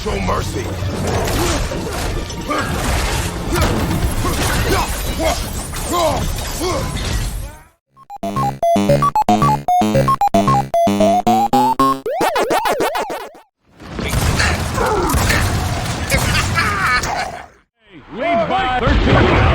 Show mercy. Lead by 13.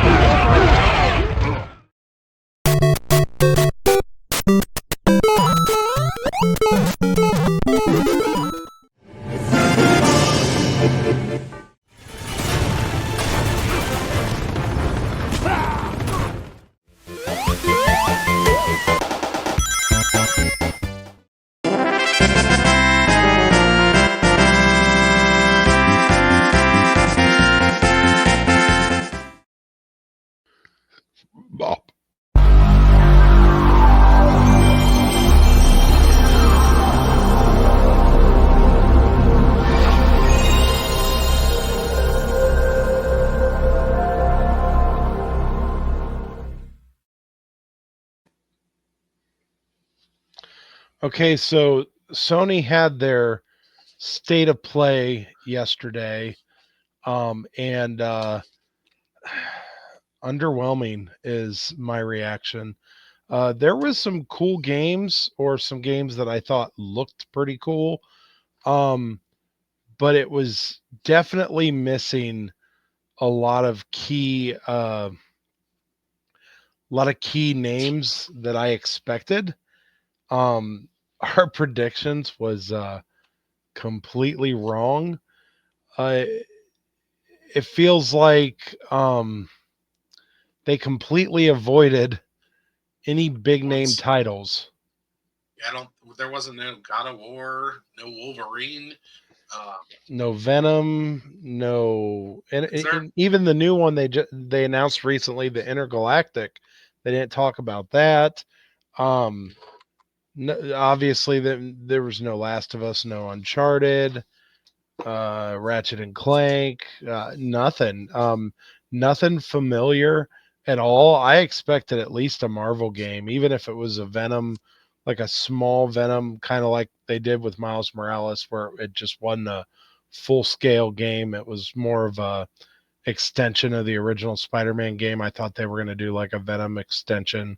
Bop. Okay, so Sony had their state of play yesterday, and underwhelming is my reaction. There was some cool games or some games that I thought looked pretty cool, um, but it was definitely missing a lot of key names that I expected. Um, our predictions was completely wrong. Uh, it feels like they completely avoided any big name titles. I don't. There wasn't no God of War, no Wolverine. No Venom, no, Is there? and even the new one they announced recently, the Intergalactic. They didn't talk about that. Um, no, obviously, there was no Last of Us, no Uncharted, Ratchet and Clank, nothing. Nothing familiar at all. I expected at least a Marvel game, even if it was a Venom, like a small Venom, kind of like they did with Miles Morales, where it just wasn't a full scale game. It was more of a extension of the original Spider-Man game. I thought they were going to do like a Venom extension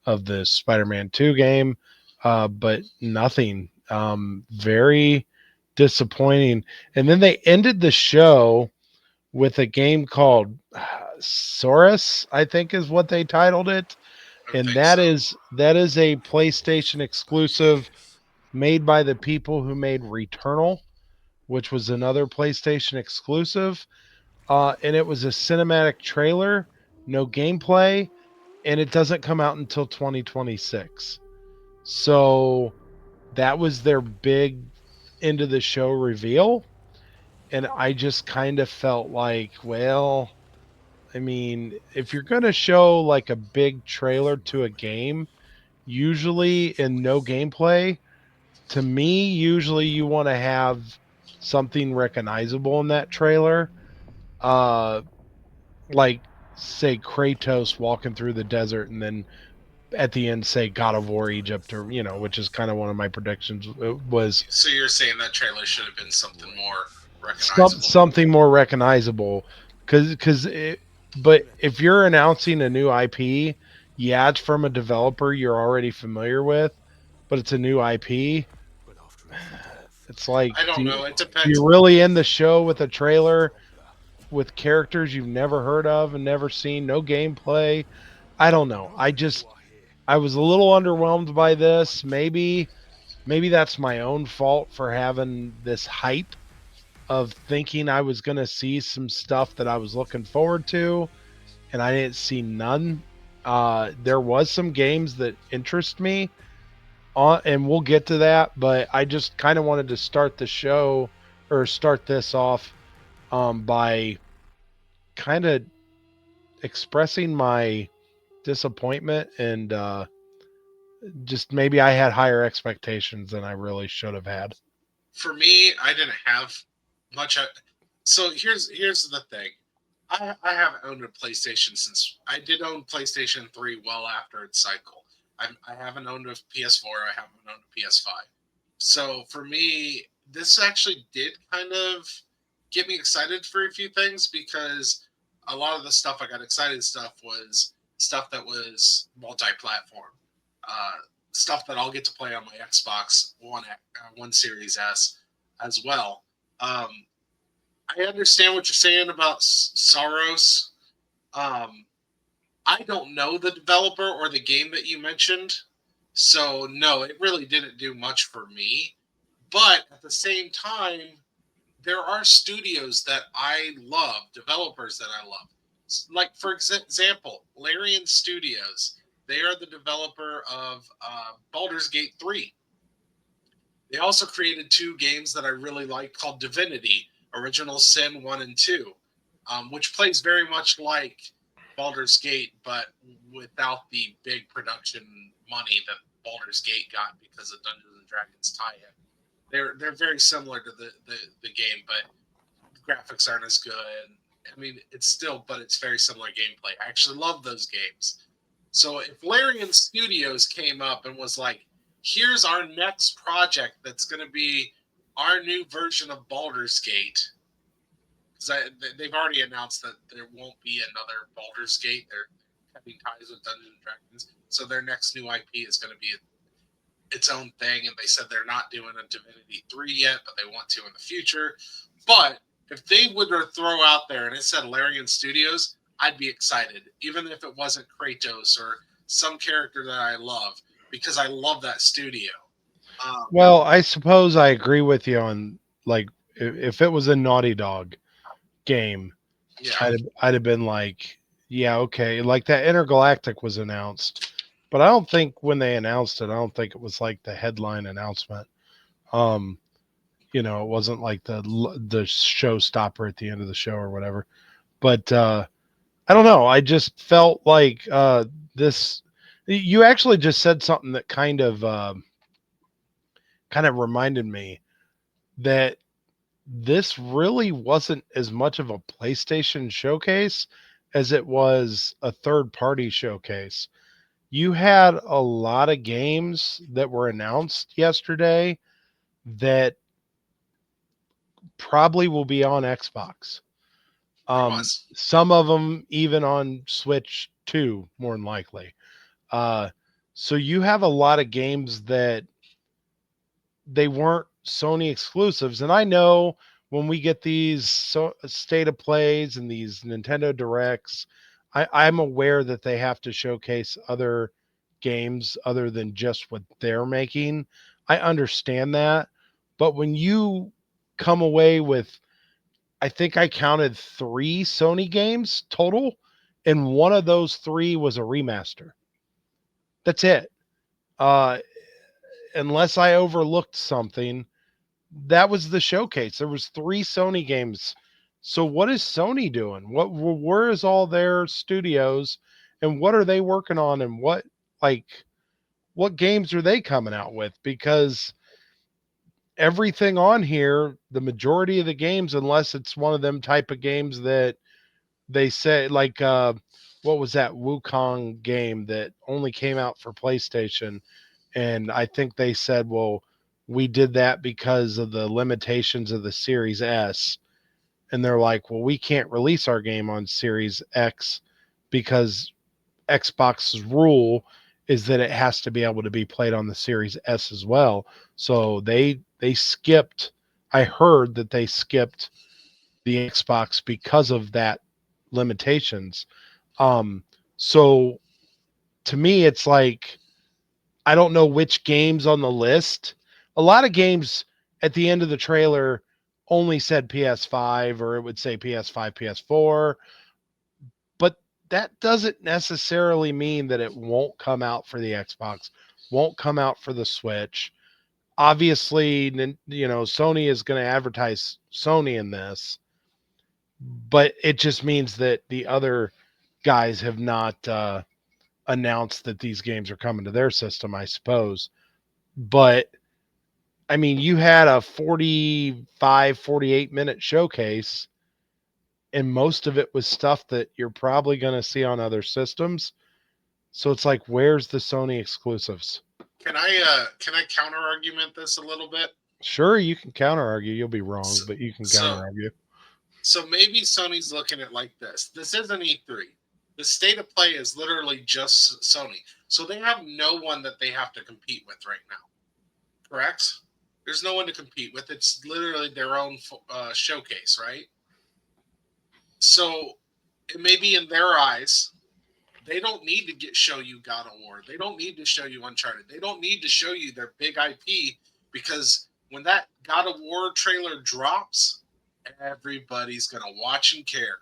of the Spider-Man 2 game, but nothing. Very disappointing. And then they ended the show with a game called Saurus, I think is what they titled it. And that is a PlayStation exclusive made by the people who made Returnal, which was another PlayStation exclusive. And it was a cinematic trailer, no gameplay, and it doesn't come out until 2026. So that was their big end of the show reveal. And I just kind of felt like, well, I mean, if you're going to show like a big trailer to a game, usually in no gameplay, to me, usually you want to have something recognizable in that trailer. Uh, like, say, Kratos walking through the desert and then at the end say God of War Egypt, or which is kind of one of my predictions. It was So you're saying that trailer should have been something more recognizable? something more recognizable, because but if you're announcing a new IP, yeah, it's from a developer you're already familiar with, but it's a new IP. It's like, I don't know. It do depends. you really end the show with a trailer with characters you've never heard of and never seen, no gameplay? I don't know. I was a little underwhelmed by this. Maybe that's my own fault for having this hype of thinking I was going to see some stuff that I was looking forward to, and I didn't see none. There was some games that interest me, and we'll get to that. But I just kind of wanted to start the show or start this off by kind of expressing my disappointment and just maybe I had higher expectations than I really should have had. For me, I didn't have much. So here's the thing. I haven't owned a PlayStation since I did own PlayStation 3 well after its cycle. I haven't owned a PS4. I haven't owned a PS5. So for me, this actually did kind of get me excited for a few things, because a lot of the stuff I got excited stuff was stuff that was multi-platform, uh, stuff that I'll get to play on my Xbox One Series S as well. Um, I understand what you're saying about Soros. Um, I don't know the developer or the game that you mentioned, so no, it really didn't do much for me. But at the same time, there are studios that I love, developers that I love. Like, for example, Larian Studios. They are the developer of Baldur's Gate 3. They also created two games that I really like called Divinity, Original Sin 1 and 2, which plays very much like Baldur's Gate, but without the big production money that Baldur's Gate got because of Dungeons and Dragons tie-in. They're very similar to the game, but graphics aren't as good. I mean, but it's very similar gameplay. I actually love those games. So if Larian Studios came up and was like, here's our next project that's going to be our new version of Baldur's Gate, because they've already announced that there won't be another Baldur's Gate. They're having ties with Dungeons and Dragons, so their next new IP is going to be its own thing. And they said they're not doing a Divinity 3 yet, but they want to in the future. But if they would throw out there and it said Larian Studios, I'd be excited, even if it wasn't Kratos or some character that I love, because I love that studio. Well, I suppose I agree with you on, like, if it was a Naughty Dog game, Yeah, I'd have been like, yeah, okay. Like that Intergalactic was announced, but I don't think when they announced it, I don't think it was like the headline announcement. Um, it wasn't like the showstopper at the end of the show or whatever. But I don't know. I just felt like this. You actually just said something that kind of reminded me that this really wasn't as much of a PlayStation showcase as it was a third party showcase. You had a lot of games that were announced yesterday that probably will be on Xbox. there was. Some of them even on Switch too, more than likely. Uh, so you have a lot of games that they weren't Sony exclusives. And I know when we get these state of plays and these Nintendo Directs, I'm aware that they have to showcase other games other than just what they're making. I understand that. But when you come away with, I think I counted 3 Sony games total, and one of those 3 was a remaster. That's it. Uh, unless I overlooked something, that was the showcase. There was 3 Sony games. So what is Sony doing? Where is all their studios, and what are they working on, and what games are they coming out with? Because everything on here, the majority of the games, unless it's one of them type of games that they say, like what was that Wukong game that only came out for PlayStation? And I think they said, well, we did that because of the limitations of the Series S. And they're like, well, we can't release our game on Series X because Xbox's rule is that it has to be able to be played on the Series S as well. So they skipped. I heard that they skipped the Xbox because of that limitations. So to me, it's like, I don't know which games on the list. A lot of games at the end of the trailer only said PS5, or it would say PS5, PS4, but that doesn't necessarily mean that it won't come out for the Xbox, won't come out for the Switch. Obviously, Sony is going to advertise Sony in this, but it just means that the other guys have not announced that these games are coming to their system, I suppose. But I mean, you had a 48-minute showcase, and most of it was stuff that you're probably going to see on other systems. So it's like, where's the Sony exclusives? Can I counter argument this a little bit? Sure, you can counter argue. You'll be wrong, So, but you can so counter argue. So maybe Sony's looking at like this. This isn't E3. The state of play is literally just Sony. So they have no one that they have to compete with right now. Correct? There's no one to compete with. It's literally their own showcase, right? So it may be in their eyes, they don't need to show you God of War. They don't need to show you Uncharted. They don't need to show you their big IP because when that God of War trailer drops, everybody's gonna watch and care.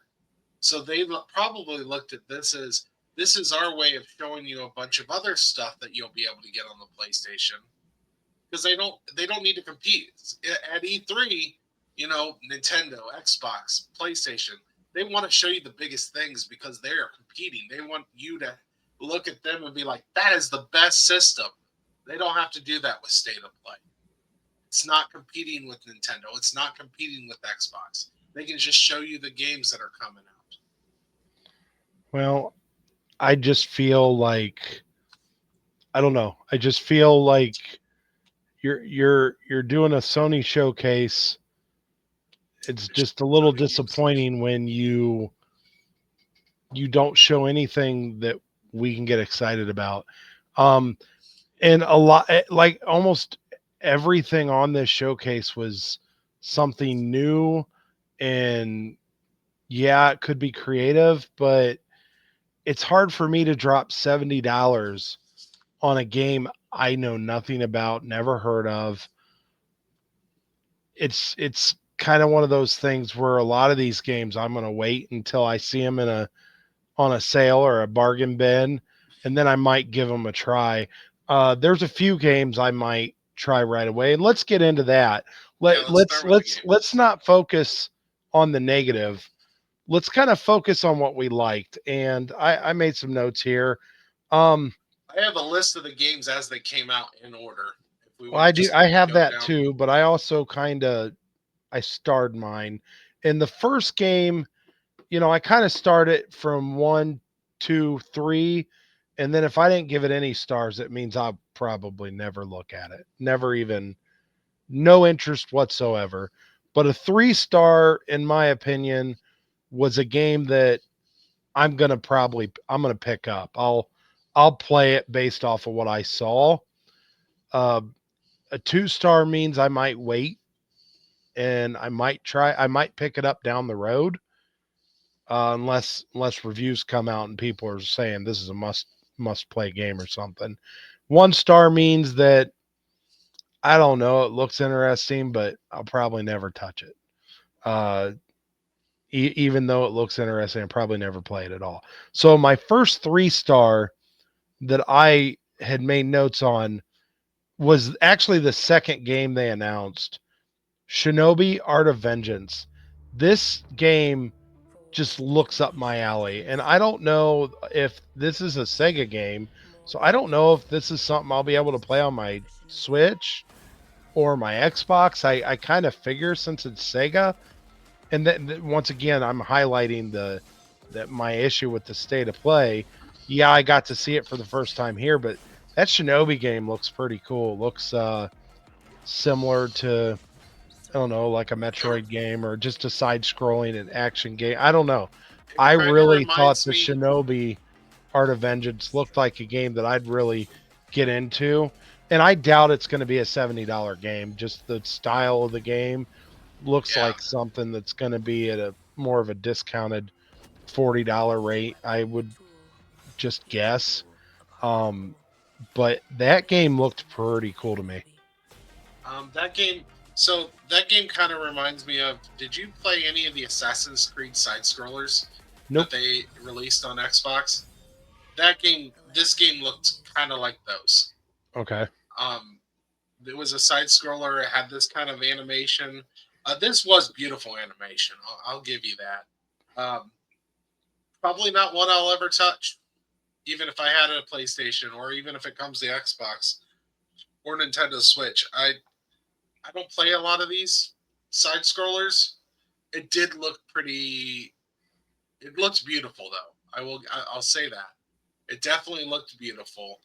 So they probably looked at this is our way of showing you a bunch of other stuff that you'll be able to get on the PlayStation because they don't need to compete at E3. You know, Nintendo, Xbox, PlayStation. They want to show you the biggest things because they are competing. They want you to look at them and be like, "That is the best system." They don't have to do that with State of Play. It's not competing with Nintendo. It's not competing with Xbox. They can just show you the games that are coming out. Well, I just feel like I don't know. I just feel like you're doing a Sony showcase. It's just a little disappointing when you don't show anything that we can get excited about. Um, and a lot, like almost everything on this showcase was something new, and yeah, it could be creative, but it's hard for me to drop $70 on a game I know nothing about, never heard of. It's kind of one of those things where a lot of these games I'm going to wait until I see them in a on a sale or a bargain bin, and then I might give them a try. There's a few games I might try right away, and let's get into that. Yeah, Let let's let's start with the let's game. let's not focus on the negative. Let's kind of focus on what we liked, and I made some notes here. Um, I have a list of the games as they came out in order. If we well, want to just I have go that down, too, but I also kind of I starred mine in the first game. I kind of start it from 1, 2, 3, and then if I didn't give it any stars, it means I'll probably never look at it. Never even, no interest whatsoever. But a 3 star, in my opinion, was a game that I'm gonna pick up. I'll play it based off of what I saw. Uh, a 2 star means I might wait and I might pick it up down the road, unless reviews come out and people are saying this is a must play game or something. 1 star means that I don't know, it looks interesting, but I'll probably never touch it. Uh, Even though it looks interesting, I'll probably never play it at all. So my first 3 star that I had made notes on was actually the second game they announced, Shinobi Art of Vengeance. This game just looks up my alley. And I don't know if this is a Sega game. So I don't know if this is something I'll be able to play on my Switch or my Xbox. I kind of figure since it's Sega. And then once again, I'm highlighting that my issue with the state of play. Yeah, I got to see it for the first time here, but that Shinobi game looks pretty cool. Looks similar to, I don't know, like a Metroid game or just a side scrolling and action game. I don't know. it I kind of really thought reminds the me. Shinobi Art of Vengeance looked like a game that I'd really get into. And I doubt it's going to be a $70 game. Just the style of the game looks Yeah, like something that's going to be at a more of a discounted $40 rate, I would just guess. Um, but that game looked pretty cool to me. that game. So that game kind of reminds me of. Did you play any of the Assassin's Creed side scrollers that Nope. they released on Xbox? That game, this game looked kind of like those. Okay. Um, it was a side scroller. It had this kind of animation. This was beautiful animation. I'll give you that. Probably not one I'll ever touch, even if I had a PlayStation or even if it comes to Xbox or Nintendo Switch. I don't play a lot of these side scrollers. It did look pretty. It looks beautiful though. I'll say that. It definitely looked beautiful.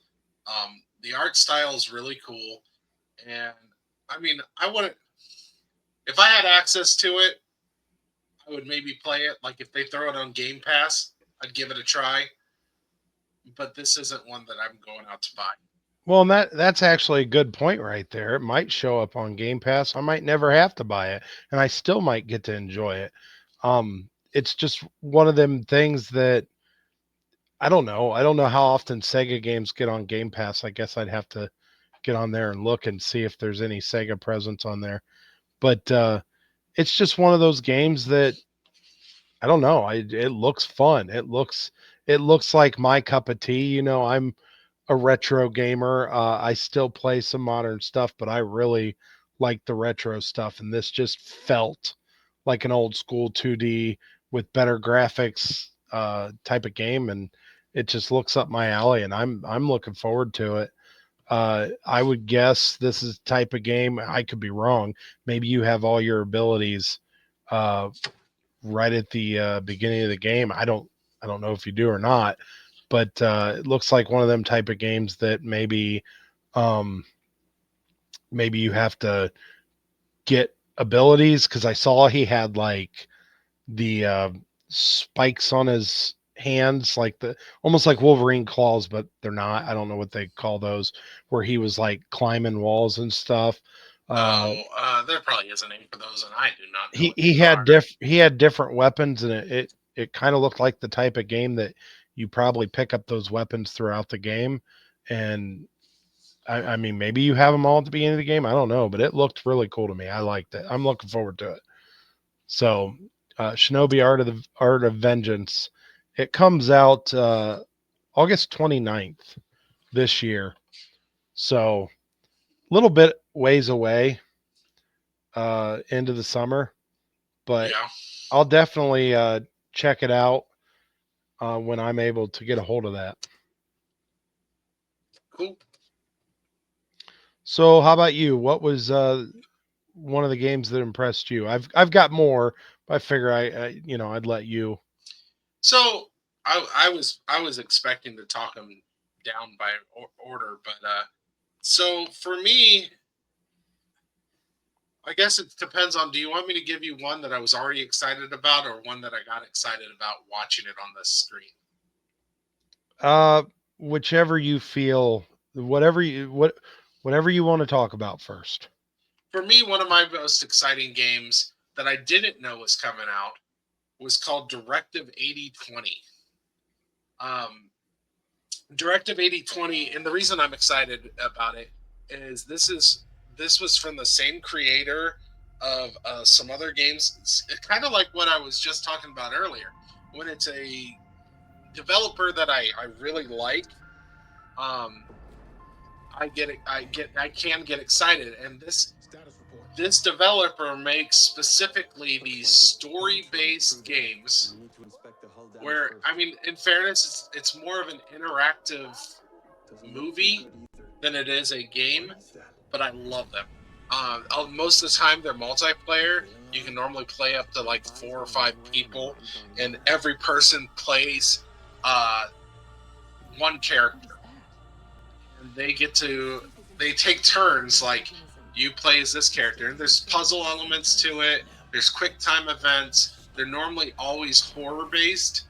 The art style is really cool, and I mean, I wouldn't. If I had access to it, I would maybe play it. Like if they throw it on Game Pass, I'd give it a try. But this isn't one that I'm going out to buy. Well, and that's actually a good point right there. It might show up on Game Pass. I might never have to buy it, and I still might get to enjoy it. It's just one of them things that I don't know. I don't know how often Sega games get on Game Pass. I guess I'd have to get on there and look and see if there's any Sega presence on there. But it's just one of those games that I don't know. It looks fun. It looks like my cup of tea. I'm a retro gamer. I still play some modern stuff, but I really like the retro stuff. And this just felt like an old school 2D with better graphics type of game, and it just looks up my alley. And I'm looking forward to it. I would guess this is the type of game. I could be wrong. Maybe you have all your abilities right at the beginning of the game. I don't know if you do or not, but it looks like one of them type of games that um, maybe you have to get abilities, because I saw he had like the spikes on his hands, like the almost like Wolverine claws, but they're not. I don't know what they call those, where he was like climbing walls and stuff. There probably is a name for those, and I do not know He what he they had are. he had different weapons, and it kind of looked like the type of game that you probably pick up those weapons throughout the game. And I mean, maybe you have them all at the beginning of the game. I don't know, but it looked really cool to me. I liked it. I'm looking forward to it. So, Shinobi Art of Vengeance, it comes out August 29th this year. So, a little bit ways away into the summer, but Yeah, I'll definitely check it out when I'm able to get a hold of that. cool. So, how about you? What was one of the games that impressed you? I've got more, but I figure I'd let you. So I was expecting to talk them down by order, but so for me, I guess it depends on. Do you want me to give you one that I was already excited about, or one that I got excited about watching it on the screen? Uh, whichever you feel, whatever you want to talk about first. For me, one of my most exciting games that I didn't know was coming out was called Directive 8020. Um, Directive 8020, and the reason I'm excited about it is this was from the same creator of some other games. It's kind of like what I was just talking about earlier. When it's a developer that I really like, um, I can get excited. And this developer makes specifically these story based games where, I mean, in fairness, it's more of an interactive movie than it is a game, but I love them. Most of the time, they're multiplayer. You can normally play up to like 4 or 5 people, and every person plays uh, one character, and they take turns. Like you play as this character, and there's puzzle elements to it. There's quick time events. They're normally always horror based,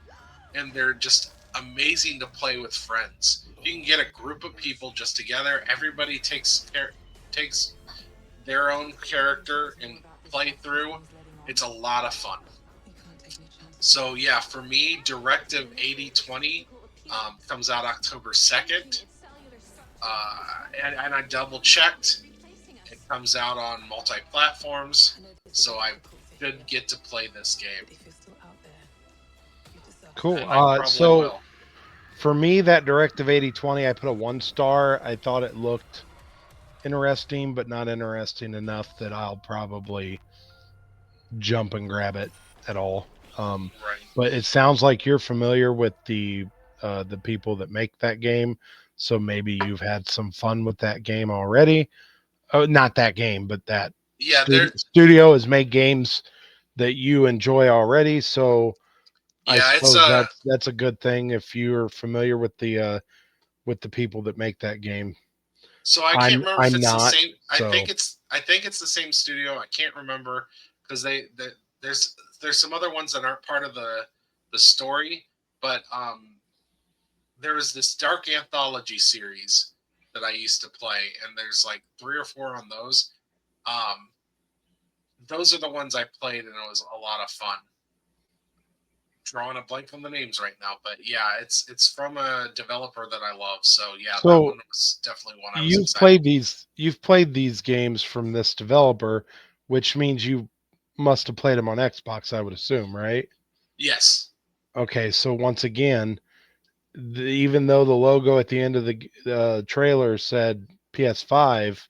and they're just amazing to play with friends. You can get a group of people just together. Everybody takes their own character and play through. It's a lot of fun. So yeah, for me, Directive 8020 comes out October 2nd, and I double checked. It comes out on multi platforms, so I should get to play this game. Cool. And I probably So will. for me, that Directive 8020, I put a 1 star. I thought it looked interesting, but not interesting enough that I'll probably jump and grab it at all. Right. But it sounds like you're familiar with the people that make that game, so maybe you've had some fun with that game already. Oh, not that game, but that Yeah, they're studio has made games that you enjoy already. So I yeah, it's suppose that's a good thing if you're familiar with the people that make that game. so I can't I'm remember if I'm it's the not. same. So I think it's the same studio. I can't remember because there's some other ones that aren't part of the story, but there was this Dark Anthology series that I used to play, and there's like 3 or 4 on those. Those are the ones I played, and it was a lot of fun. Drawing a blank on the names right now, but yeah, it's from a developer that I love. So yeah, that So one was definitely one I was excited. you've played these games from this developer, which means you must have played them on Xbox, I would assume, right? Yes. Okay, so once again, even though the logo at the end of the trailer said PS5,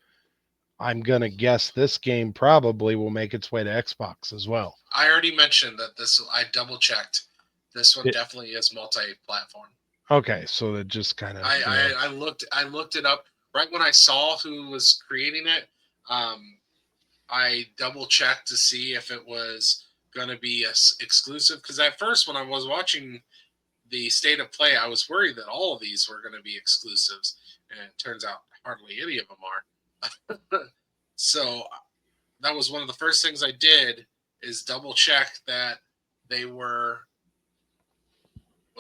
I'm gonna guess this game probably will make its way to Xbox as well. I already mentioned that I double checked. This one It- definitely is multi-platform. Okay, so it just kind of I looked it up right when I saw who was creating it. I double checked to see if it was going to be exclusive, because at first when I was watching the state of play, I was worried that all of these were going to be exclusives, and it turns out hardly any of them are. So that was one of the first things I did, is double check that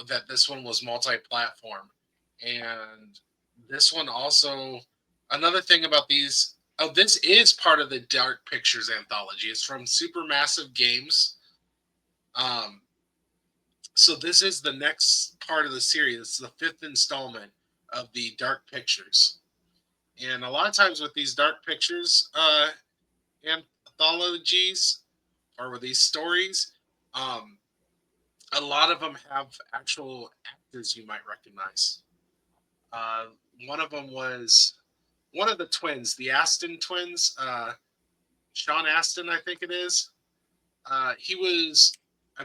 that this one was multi-platform. And this one also, another thing about these, this is part of the Dark Pictures anthology. It's from Supermassive Games. So this is the next part of the series. It's the 5th installment of the Dark Pictures. And a lot of times with these Dark Pictures anthologies, or with these stories, a lot of them have actual actors you might recognize. One of them was one of the twins, the Aston twins, Sean Astin, I think it is. I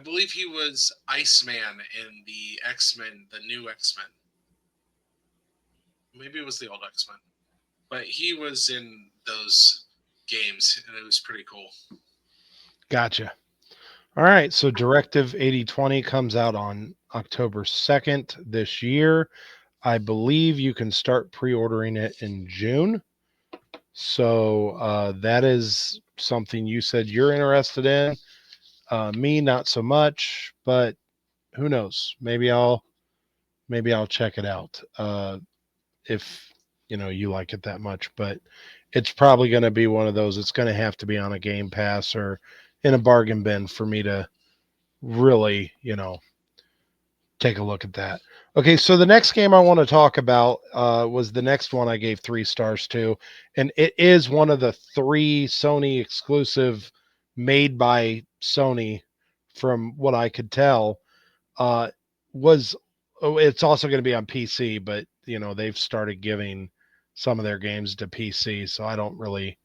believe he was Iceman in the X-Men, the new X-Men. Maybe it was the old X-Men. But he was in those games, and it was pretty cool. Gotcha. All right, so Directive 8020 comes out on October 2nd this year. I believe you can start pre-ordering it in June. So that is something you said you're interested in. Me, not so much, but who knows? Maybe I'll check it out if you like it that much. But it's probably going to be one of those. It's going to have to be on a Game Pass or in a bargain bin for me to really, take a look at that. Okay, so the next game I want to talk about was the next one I gave 3 stars to, and it is one of the 3 Sony exclusive made by Sony, from what I could tell. It's also going to be on PC, but they've started giving some of their games to PC, so I don't really,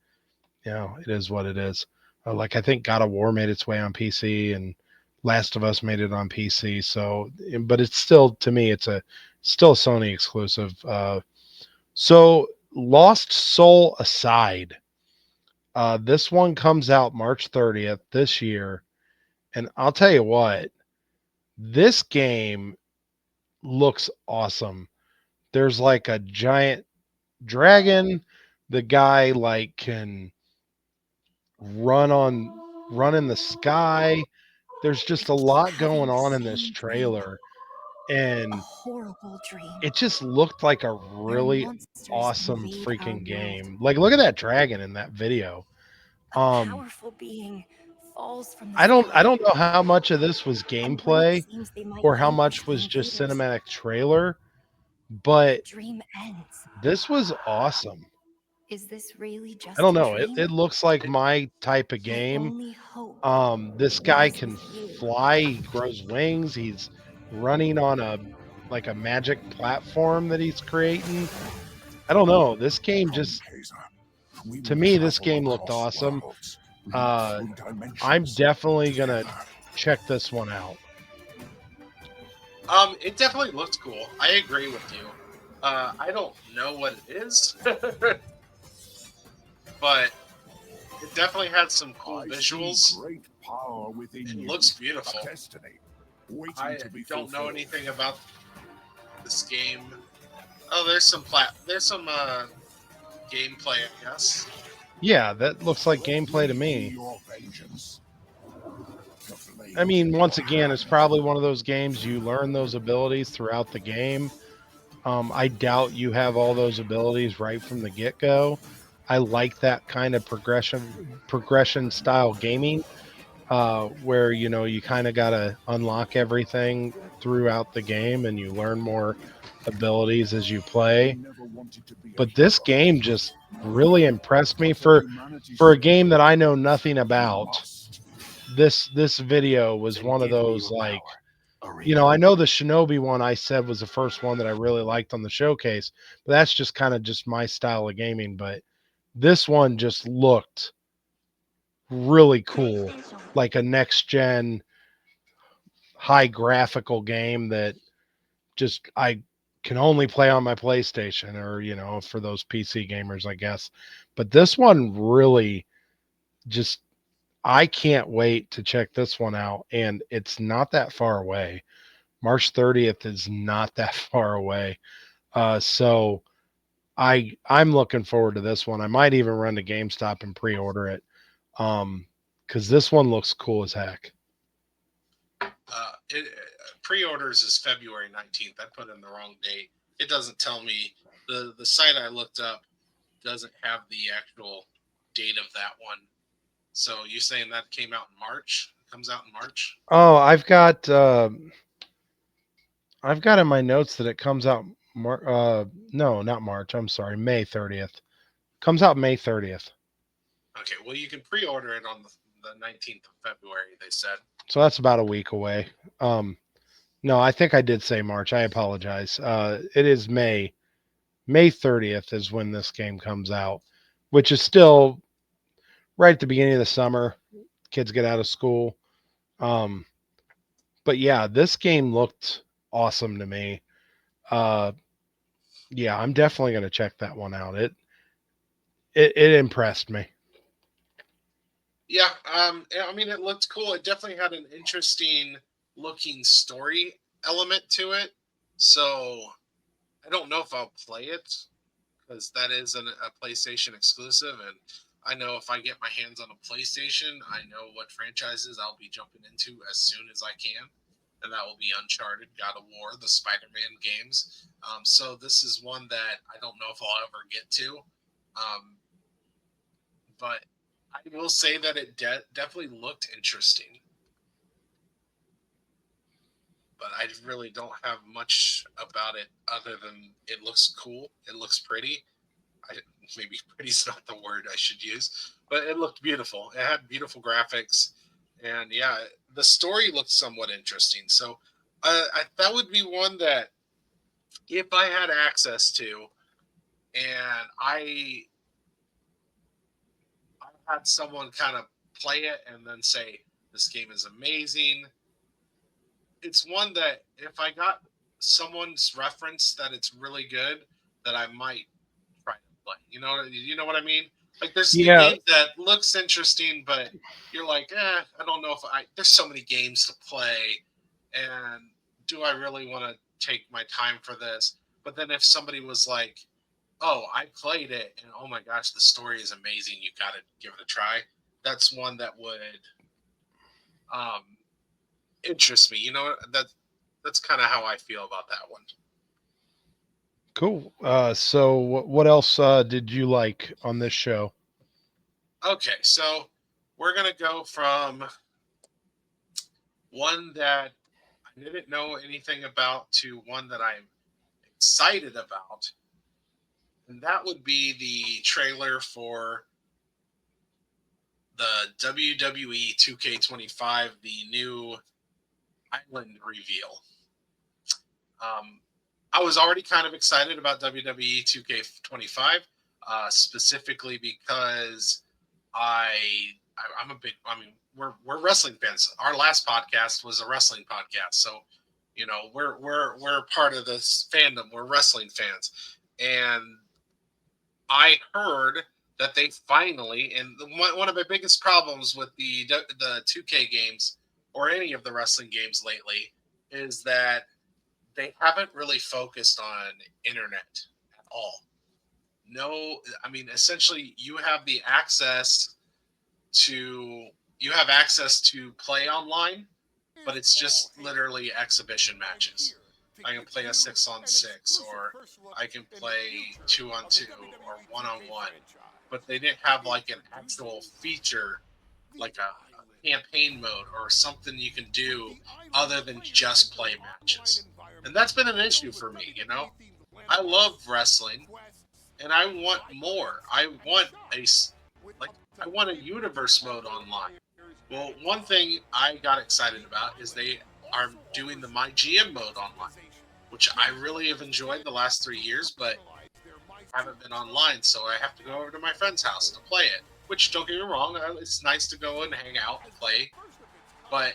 it is what it is. Like I think God of War made its way on PC, and Last of Us made it on PC. So, but it's still, to me, it's still Sony exclusive. So Lost Soul aside, this one comes out March 30th this year. And I'll tell you what, this game looks awesome. There's like a giant dragon. The guy like can run in the sky. There's just a lot going on in this trailer, and horrible dream. it just looked like a really awesome freaking game. Like, look at that dragon in that video. Powerful being falls from the I don't sky. know how much of this was And when it gameplay seems they might or how vanquish much the was just invaders, cinematic trailer, but dream ends. this was awesome. Is this really just I don't a know. dream? It looks like my type of My game. only hope This guy lies can with you. fly. He grows wings. He's running on a magic platform that he's creating. I don't know. This game just, to me, this game looked awesome. I'm definitely gonna check this one out. It definitely looked cool. I agree with you. I don't know what it is, but it definitely had some cool visuals. Great power within It you. looks beautiful. A destiny waiting I to be don't know fulfilled. anything about this game. Oh, there's some gameplay, I guess. Yeah, that looks like gameplay to me. Your vengeance. I mean, once again, it's probably one of those games you learn those abilities throughout the game. I doubt you have all those abilities right from the get go. I like that kind of progression style gaming, where you kind of got to unlock everything throughout the game and you learn more abilities as you play. But this game just really impressed me for a game that I know nothing about. This video was one of those, like, I know the Shinobi one I said was the first one that I really liked on the showcase, but that's just kind of just my style of gaming. But this one just looked really cool, like a next gen high graphical game that just I can only play on my PlayStation, or for those PC gamers, I guess. But this one really just, I can't wait to check this one out, and it's not that far away. March 30th is not that far away. So I'm looking forward to this one. I might even run to GameStop and pre-order it. Because this one looks cool as heck. Pre-orders is February 19th. I put in the wrong date. It doesn't tell me. The site I looked up doesn't have the actual date of that one. So you saying that came out in March? It comes out in March? Oh, I've got in my notes that it comes out no, not March. I'm sorry, May 30th. Comes out May 30th. Okay, well, you can pre-order it on the 19th of February, they said. So that's about a week away. No, I think I did say March. I apologize. It is May. May 30th is when this game comes out, which is still right at the beginning of the summer. Kids get out of school. But yeah, this game looked awesome to me. Yeah, I'm definitely going to check that one out. It impressed me. Yeah, I mean, it looked cool. It definitely had an interesting looking story element to it. So I don't know if I'll play it, because that is a PlayStation exclusive, and I know if I get my hands on a PlayStation, I know what franchises I'll be jumping into as soon as I can, and that will be Uncharted, God of War, the Spider-Man games. So this is one that I don't know if I'll ever get to, but I will say that it definitely looked interesting. But I really don't have much about it other than it looks cool. It looks pretty. Maybe pretty's not the word I should use, but it looked beautiful. It had beautiful graphics, and yeah, the story looked somewhat interesting. So that would be one that if I had access to, and I had someone kind of play it and then say this game is amazing. It's one that if I got someone's reference that it's really good, that I might try to play. You know what I mean? Like there's the game that looks interesting, but you're like, I don't know if there's so many games to play, and do I really want to take my time for this? But then if somebody was like, oh, I played it, and oh my gosh, the story is amazing, you got to give it a try. That's one that would interest me. That's kind of how I feel about that one. Cool. So what else did you like on this show? Okay, so we're gonna go from one that I didn't know anything about to one that I'm excited about, and that would be the trailer for the WWE 2K25, the new Island reveal. I was already kind of excited about WWE 2K25, specifically because I'm a big. I mean, we're wrestling fans. Our last podcast was a wrestling podcast, so we're part of this fandom. We're wrestling fans, and I heard that they finally, and one of my biggest problems with the 2K games or any of the wrestling games lately is that they haven't really focused on internet at all. No, I mean, essentially, you have the access to, you have access to play online, but it's just literally exhibition matches. I can play a 6-on-6, or I can play 2-on-2 or 1-on-1. But they didn't have like an actual feature, like a campaign mode or something you can do other than just play matches. And that's been an issue for me, you know? I love wrestling and I want more. I want a universe mode online. Well, one thing I got excited about is they are doing the My GM mode online, which I really have enjoyed the last 3 years, but haven't been online, so I have to go over to my friend's house to play it. Which, don't get me wrong, it's nice to go and hang out and play. But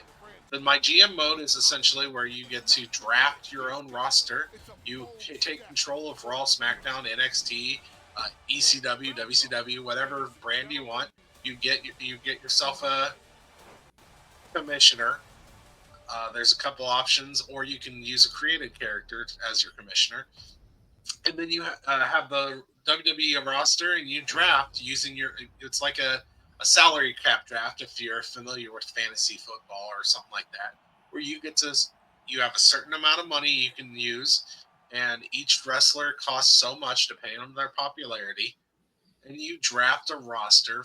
the My GM mode is essentially where you get to draft your own roster. You take control of Raw, SmackDown, NXT, ECW, WCW, whatever brand you want. You get yourself a commissioner. There's a couple options, or you can use a created character as your commissioner. And then you have the WWE roster, and you draft using it's like a salary cap draft, if you're familiar with fantasy football or something like that, where you have a certain amount of money you can use, and each wrestler costs so much depending on their popularity, and you draft a roster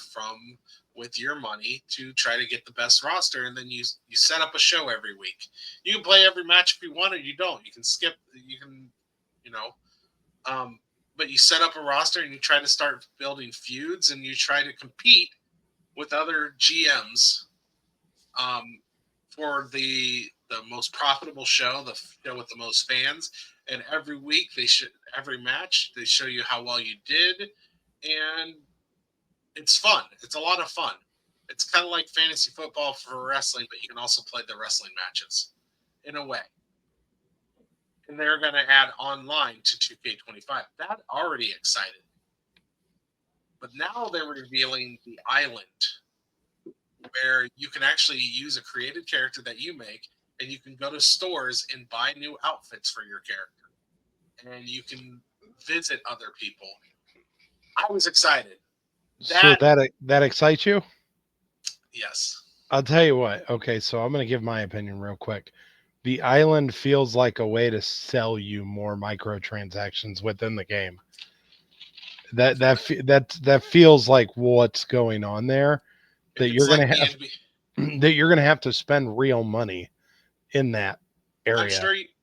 with your money to try to get the best roster, and then you set up a show every week. You can play every match if you want, or you don't. You can skip. But you set up a roster and you try to start building feuds, and you try to compete with other GMs for the most profitable show, the show with the most fans. And every week every match they show you how well you did, and it's fun. It's a lot of fun. It's kind of like fantasy football for wrestling, but you can also play the wrestling matches in a way. And they're going to add online to 2K25. That already excited. But now they're revealing the island, where you can actually use a created character that you make, and you can go to stores and buy new outfits for your character. And you can visit other people. I was excited. So that excites you? Yes. I'll tell you what. Okay, so I'm going to give my opinion real quick. The island feels like a way to sell you more microtransactions within the game. That feels like what's going on there. That you're going to have to spend real money in that area.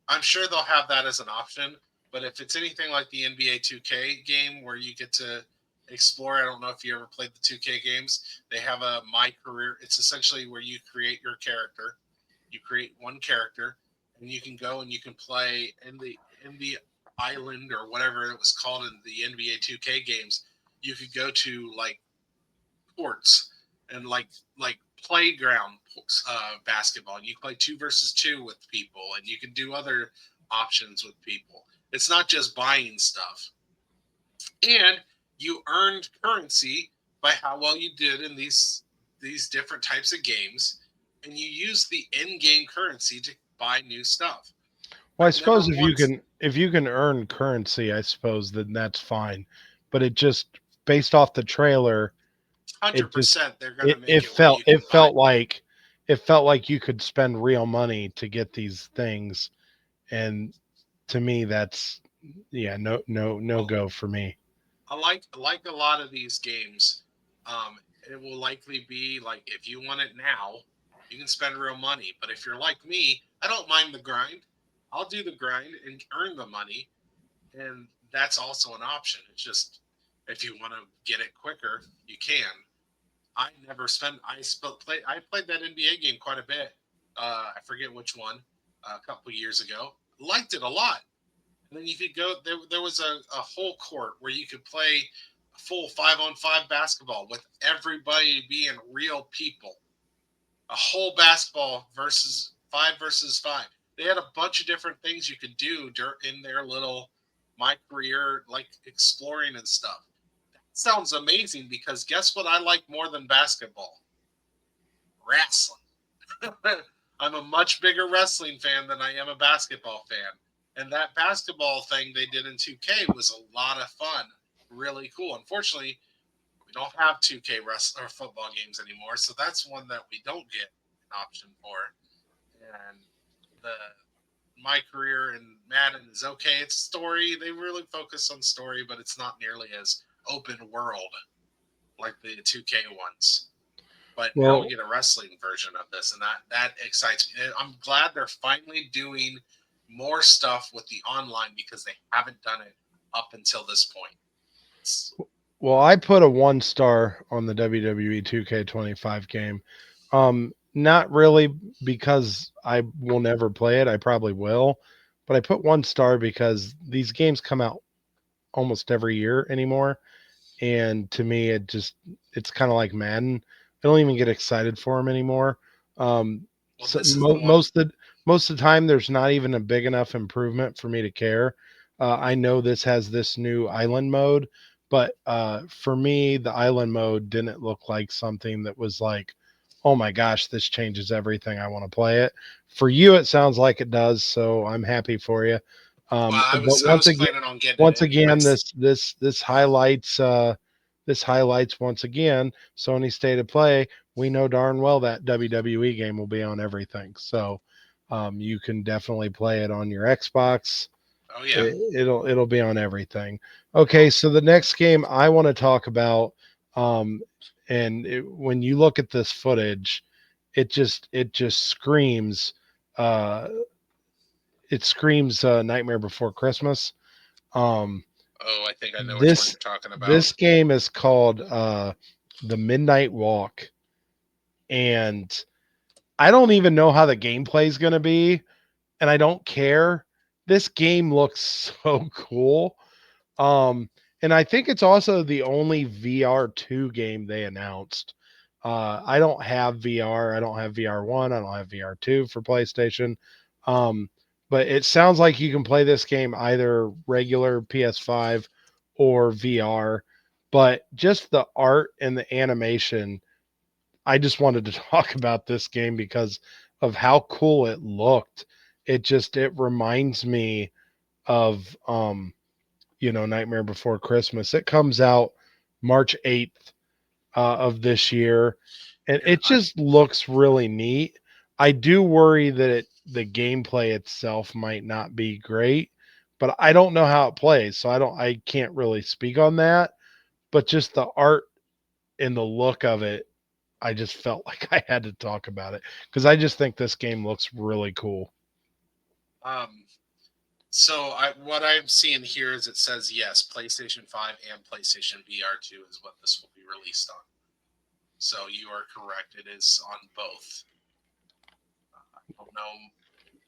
I'm sure they'll have that as an option. But if it's anything like the NBA 2K game where you get to explore, I don't know if you ever played the 2K games. They have a My Career. It's essentially where you create your character. You create one character, and you can go and you can play in the island or whatever it was called in the NBA 2K games. You could go to like courts and like playground basketball, and you play 2 versus 2 with people, and you can do other options with people. It's not just buying stuff. And you earned currency by how well you did in these different types of games, and you use the in-game currency to buy new stuff. Well, I suppose if you can earn currency, I suppose then that's fine. But it just based off the trailer, 100% they're going to make it felt like you could spend real money to get these things, and to me that's no go for me. I like a lot of these games. It will likely be like, if you want it now, you can spend real money. But if you're like me, I don't mind the grind. I'll do the grind and earn the money, and that's also an option. It's just if you want to get it quicker, you can. I played that NBA game quite a bit. I forget which one, a couple years ago. Liked it a lot. And then you could go. There was a whole court where you could play full 5-on-5 basketball with everybody being real people. A whole basketball versus 5 versus 5. They had a bunch of different things you could do in their little My Career, like exploring and stuff. That sounds amazing, because guess what I like more than basketball? Wrestling. I'm a much bigger wrestling fan than I am a basketball fan. And that basketball thing they did in 2K was a lot of fun. Really cool. Unfortunately, We don't have 2K or football games anymore, so that's one that we don't get an option for. And my career in Madden is okay. It's story. They really focus on story, but it's not nearly as open world like the 2K ones. But now Well, we get a wrestling version of this, and that excites me. And I'm glad they're finally doing more stuff with the online because they haven't done it up until this point. well, I put a 1 star on the WWE 2K25 game. Not really because I will never play it. I probably will, but I put 1 star because these games come out almost every year anymore. And to me, it's kind of like Madden. I don't even get excited for them anymore. Well, So this is the one. most of the time, there's not even a big enough improvement for me to care. I know this has this new island mode, but for me, the island mode didn't look like something that was like, oh my gosh, this changes everything. I want to play it. For you, it sounds like it does, so I'm happy for you. Well, I But was planning on getting once it again, anyways. this highlights once again Sony State of Play. We know darn well that WWE game will be on everything, so you can definitely play it on your Xbox. Oh yeah, It'll be on everything. Okay, so the next game I want to talk about, when you look at this footage, it just screams, uh, Nightmare Before Christmas. Um, oh, I think I know which one this you're talking about. this game is called the Midnight Walk, and I don't even know how the gameplay is going to be, and I don't care. This game looks so cool. And I think it's also the only VR2 game they announced. I don't have VR. I don't have VR1. I don't have VR2 for PlayStation. But it sounds like you can play this game either regular PS5 or VR. But just the art and the animation, I just wanted to talk about this game because of how cool it looked. It reminds me of Nightmare Before Christmas. It comes out March 8th of this year, and Yeah, it just looks really neat. I do worry that the gameplay itself might not be great, but I don't know how it plays, so I can't really speak on that. But just the art and the look of it, I just felt like I had to talk about it because I just think this game looks really cool. So what I'm seeing here is it says yes, PlayStation 5 and PlayStation VR2 is what this will be released on. So you are correct. It is on both. I don't know.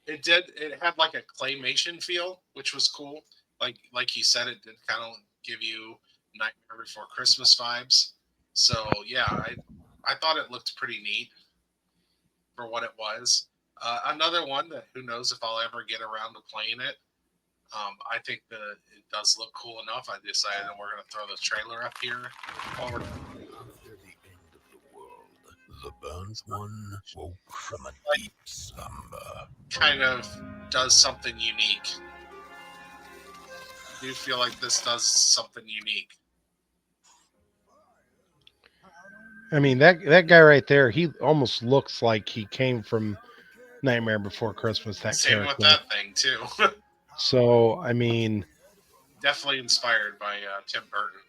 It had like a claymation feel, which was cool. Like you said, it did kind of give you Nightmare Before Christmas vibes. So yeah, I thought it looked pretty neat for what it was. Another one that who knows if I'll ever get around to playing it. I think that it does look cool enough. I decided that we're going to throw the trailer up here. After the end of the world, the burnt one woke from a deep slumber. Kind of does something unique. I do feel like this does something unique. I mean that guy right there, he almost looks like he came from Nightmare Before Christmas. That Same character. with that thing too. So I mean, Definitely inspired by Tim Burton.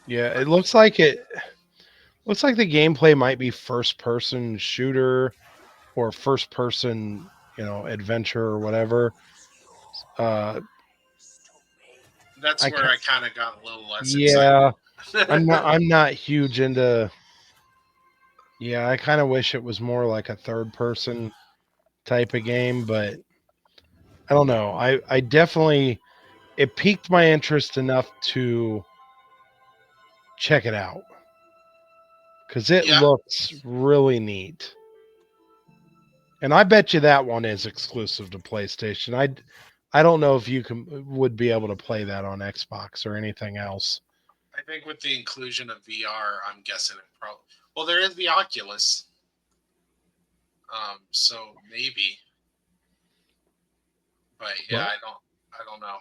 yeah, it looks like the gameplay might be first person shooter or first person, adventure or whatever. That's I where ca- I kind of got a little less yeah, excited. I'm not huge into. Yeah, I kind of wish it was more like a third person type of game, but I don't know. I definitely, it piqued my interest enough to check it out because it Yeah, looks really neat. And I bet you that one is exclusive to PlayStation. I don't know if you would be able to play that on Xbox or anything else. I think with the inclusion of VR, I'm guessing it probably. Well, there is the Oculus, so maybe. But yeah, Well, I don't know.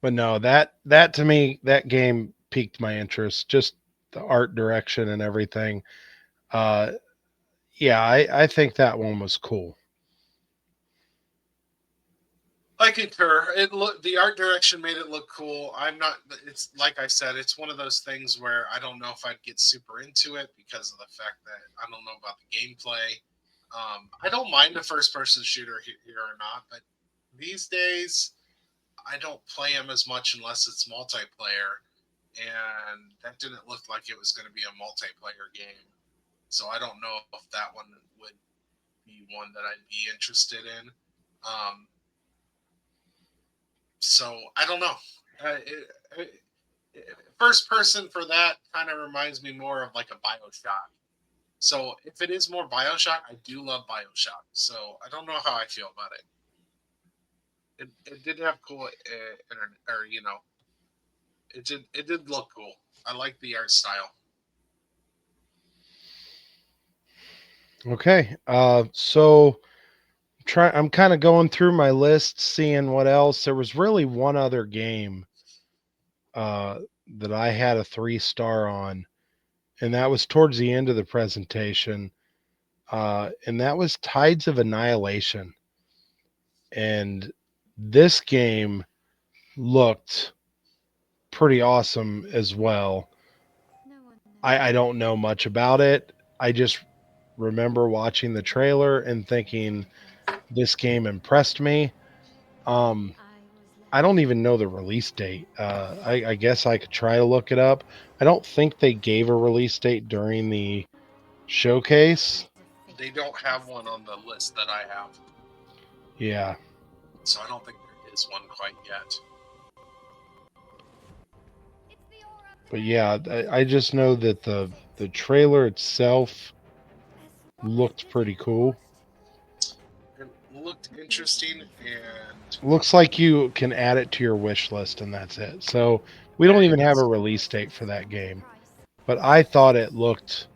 But no, that to me, that game piqued my interest. Just the art direction and everything. Uh, yeah, I think that one was cool. I concur. The art direction made it look cool. I'm not. It's like I said. It's one of those things where I don't know if I'd get super into it because of the fact that I don't know about the gameplay. I don't mind a first-person shooter here or not, but these days I don't play them as much unless it's multiplayer, and that didn't look like it was going to be a multiplayer game. So I don't know if that one would be one that I'd be interested in. Um, so I don't know. First person for that kind of reminds me more of like a BioShock. So if it is more BioShock, I do love BioShock. So I don't know how I feel about it. It did have cool internet, or it did look cool. I like the art style. Okay. So I'm kind of going through my list, seeing what else. There was really one other game that I had a 3-star on, and that was towards the end of the presentation. And that was Tides of Annihilation. And this game looked pretty awesome as well. I don't know much about it. I just remember watching the trailer and thinking this game impressed me. I don't even know the release date. I guess I could try to look it up. I don't think they gave a release date during the showcase. They don't have one on the list that I have, Yeah. so I don't think there is one quite yet. But yeah, I just know that the trailer itself looked pretty cool. It looked interesting, and Looks like you can add it to your wish list and that's it. So we don't even have a release date for that game. But I thought it looked,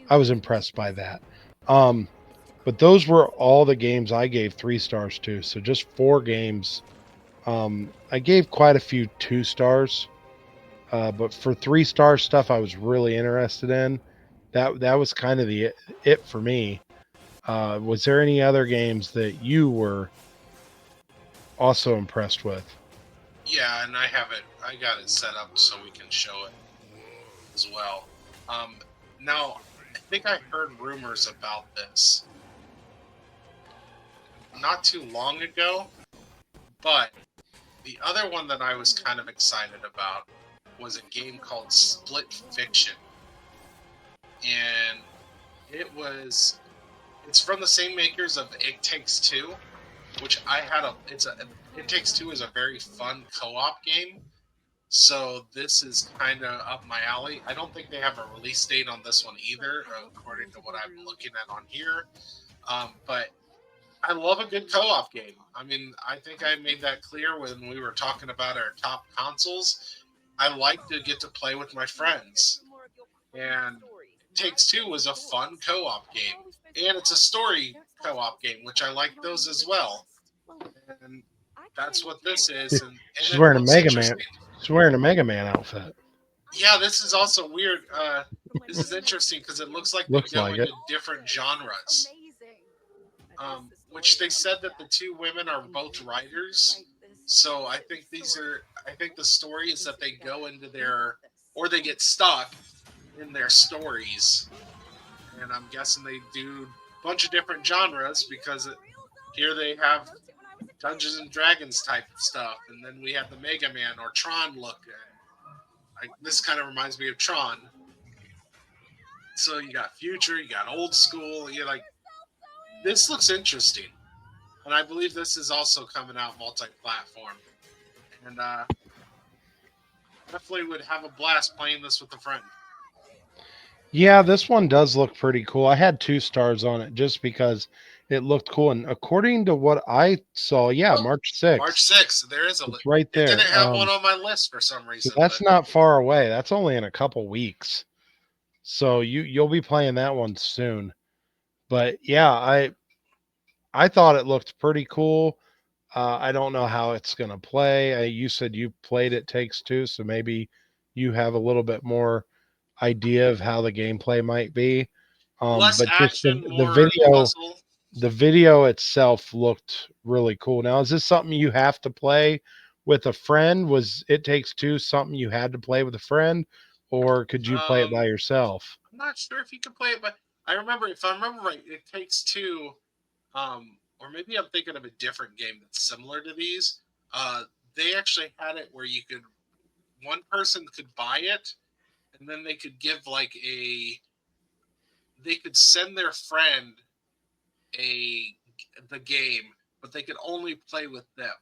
I was impressed by that. But those were all the games I gave 3 stars to. So just 4 games. I gave quite a few 2 stars. But for 3-star stuff I was really interested in, that was kind of it for me. Was there any other games that you were also impressed with? yeah, and I got it set up so we can show it as well. Now, I think I heard rumors about this not too long ago, but the other one that I was kind of excited about was a game called Split Fiction. And it's from the same makers of It Takes Two, which It Takes Two is a very fun co-op game. So this is kind of up my alley. I don't think they have a release date on this one either, according to what I'm looking at on here. But I love a good co-op game. I mean, I think I made that clear when we were talking about our top consoles. I like to get to play with my friends. And Takes Two was a fun co-op game. And it's a story co-op game, which I like those as well. And that's what this is. And She's wearing a Mega Man. She's wearing a Mega Man outfit. Yeah, this is also weird. This is interesting because it looks like they go into different genres. Which they said that the 2 women are both writers. So I think the story is that they go into or they get stuck in their stories. And I'm guessing they do a bunch of different genres because here they have Dungeons and Dragons type stuff. And then we have the Mega Man or Tron look. This kind of reminds me of Tron. So you got future, you got old school. You're like, this looks interesting. And I believe this is also coming out multi-platform. And definitely would have a blast playing this with a friend. Yeah, this one does look pretty cool. I had 2 stars on it just because it looked cool. And according to what I saw, March 6th. March 6th. There is a list. Right there. It didn't have one on my list for some reason. So that's not far away. That's only in a couple weeks. So you'll be playing that one soon. But yeah, I thought it looked pretty cool. I don't know how it's going to play. You said you played It Takes Two, so maybe you have a little bit more idea of how the gameplay might be. Less But just action, the more video, puzzle. the video itself looked really cool. Now, is this something you have to play with a friend? Was It Takes Two something you had to play with a friend, or could you play it by yourself? I'm not sure if you can play it, but I remember, if I remember right, It Takes Two, or maybe I'm thinking of a different game that's similar to these. They actually had it where you could, one person could buy it, and then they could give like they could send their friend the game, but they could only play with them.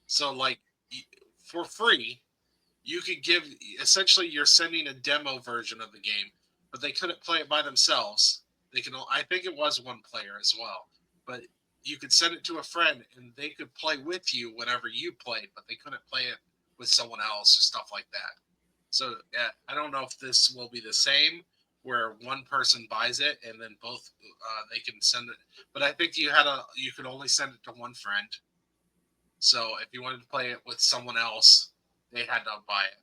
So like for free, you could give, essentially you're sending a demo version of the game, but they couldn't play it by themselves. They can, I think it was one player as well, but you could send it to a friend and they could play with you whenever you played, but they couldn't play it with someone else or stuff like that. So I don't know if this will be the same where one person buys it and then both they can send it, but I think you could only send it to one friend. So if you wanted to play it with someone else, they had to buy it.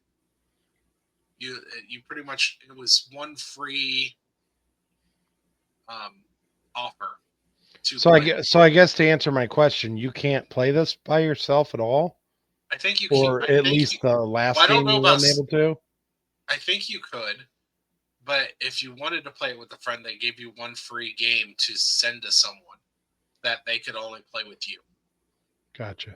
You pretty much, it was one free offer to So play. I guess to answer my question, you can't play this by yourself at all, I think you can. or at least the last well, I don't game know you about. weren't able to. I think you could, but if you wanted to play it with a friend, they gave you one free game to send to someone that they could only play with you. Gotcha.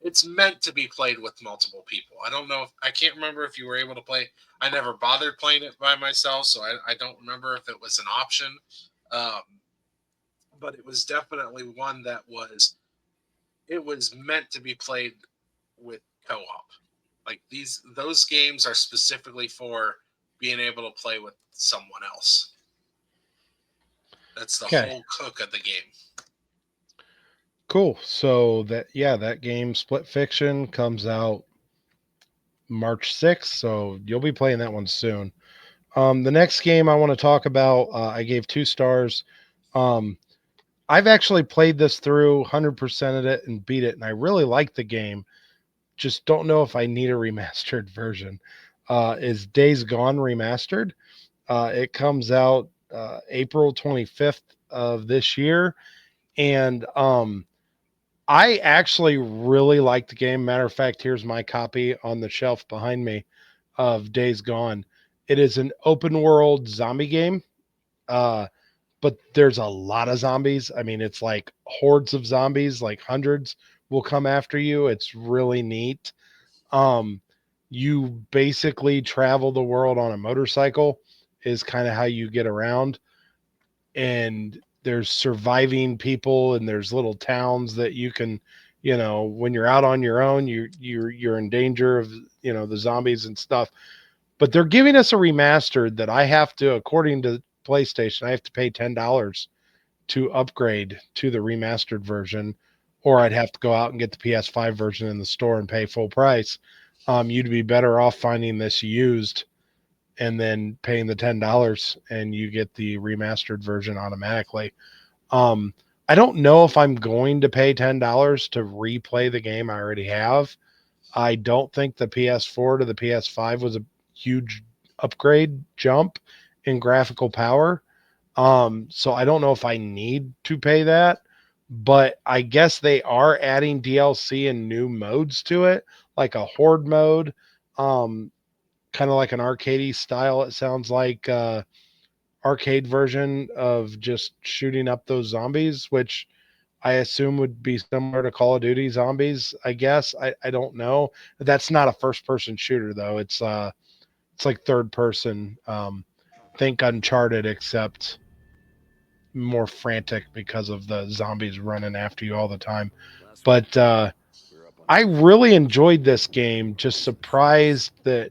It's meant to be played with multiple people. I don't know if, I can't remember if you were able to play. I never bothered playing it by myself, so I don't remember if it was an option. But it was definitely one that was meant to be played with co-op. Like those games are specifically for being able to play with someone else. That's the whole hook of the game. Cool. So that game, Split Fiction, comes out March 6th. So you'll be playing that one soon. The next game I want to talk about, I gave 2 stars. I've actually played this through, 100% of it, and beat it, and I really like the game. Just don't know if I need a remastered version. Is Days Gone Remastered? It comes out April 25th of this year, and I actually really like the game. Matter of fact, here's my copy on the shelf behind me of Days Gone. It is an open world zombie game, but there's a lot of zombies. I mean, it's like hordes of zombies, like hundreds will come after you. It's really neat. You basically travel the world on a motorcycle is kind of how you get around. And there's surviving people, and there's little towns that you can, when you're out on your own, you're in danger of, the zombies and stuff. But they're giving us a remastered that I have to, according to PlayStation, I have to pay $10 to upgrade to the remastered version, or I'd have to go out and get the PS5 version in the store and pay full price. You'd be better off finding this used and then paying the $10, and you get the remastered version automatically. I don't know if I'm going to pay $10 to replay the game I already have. I don't think the PS4 to the PS5 was a huge upgrade jump in graphical power. So I don't know if I need to pay that, but I guess they are adding DLC and new modes to it, like a horde mode, kind of like an arcadey style. It sounds like arcade version of just shooting up those zombies, which I assume would be similar to Call of Duty zombies. I guess I don't know. That's not a first person shooter though. It's like third person. Think Uncharted, except more frantic because of the zombies running after you all the time. But I really enjoyed this game. Just surprised that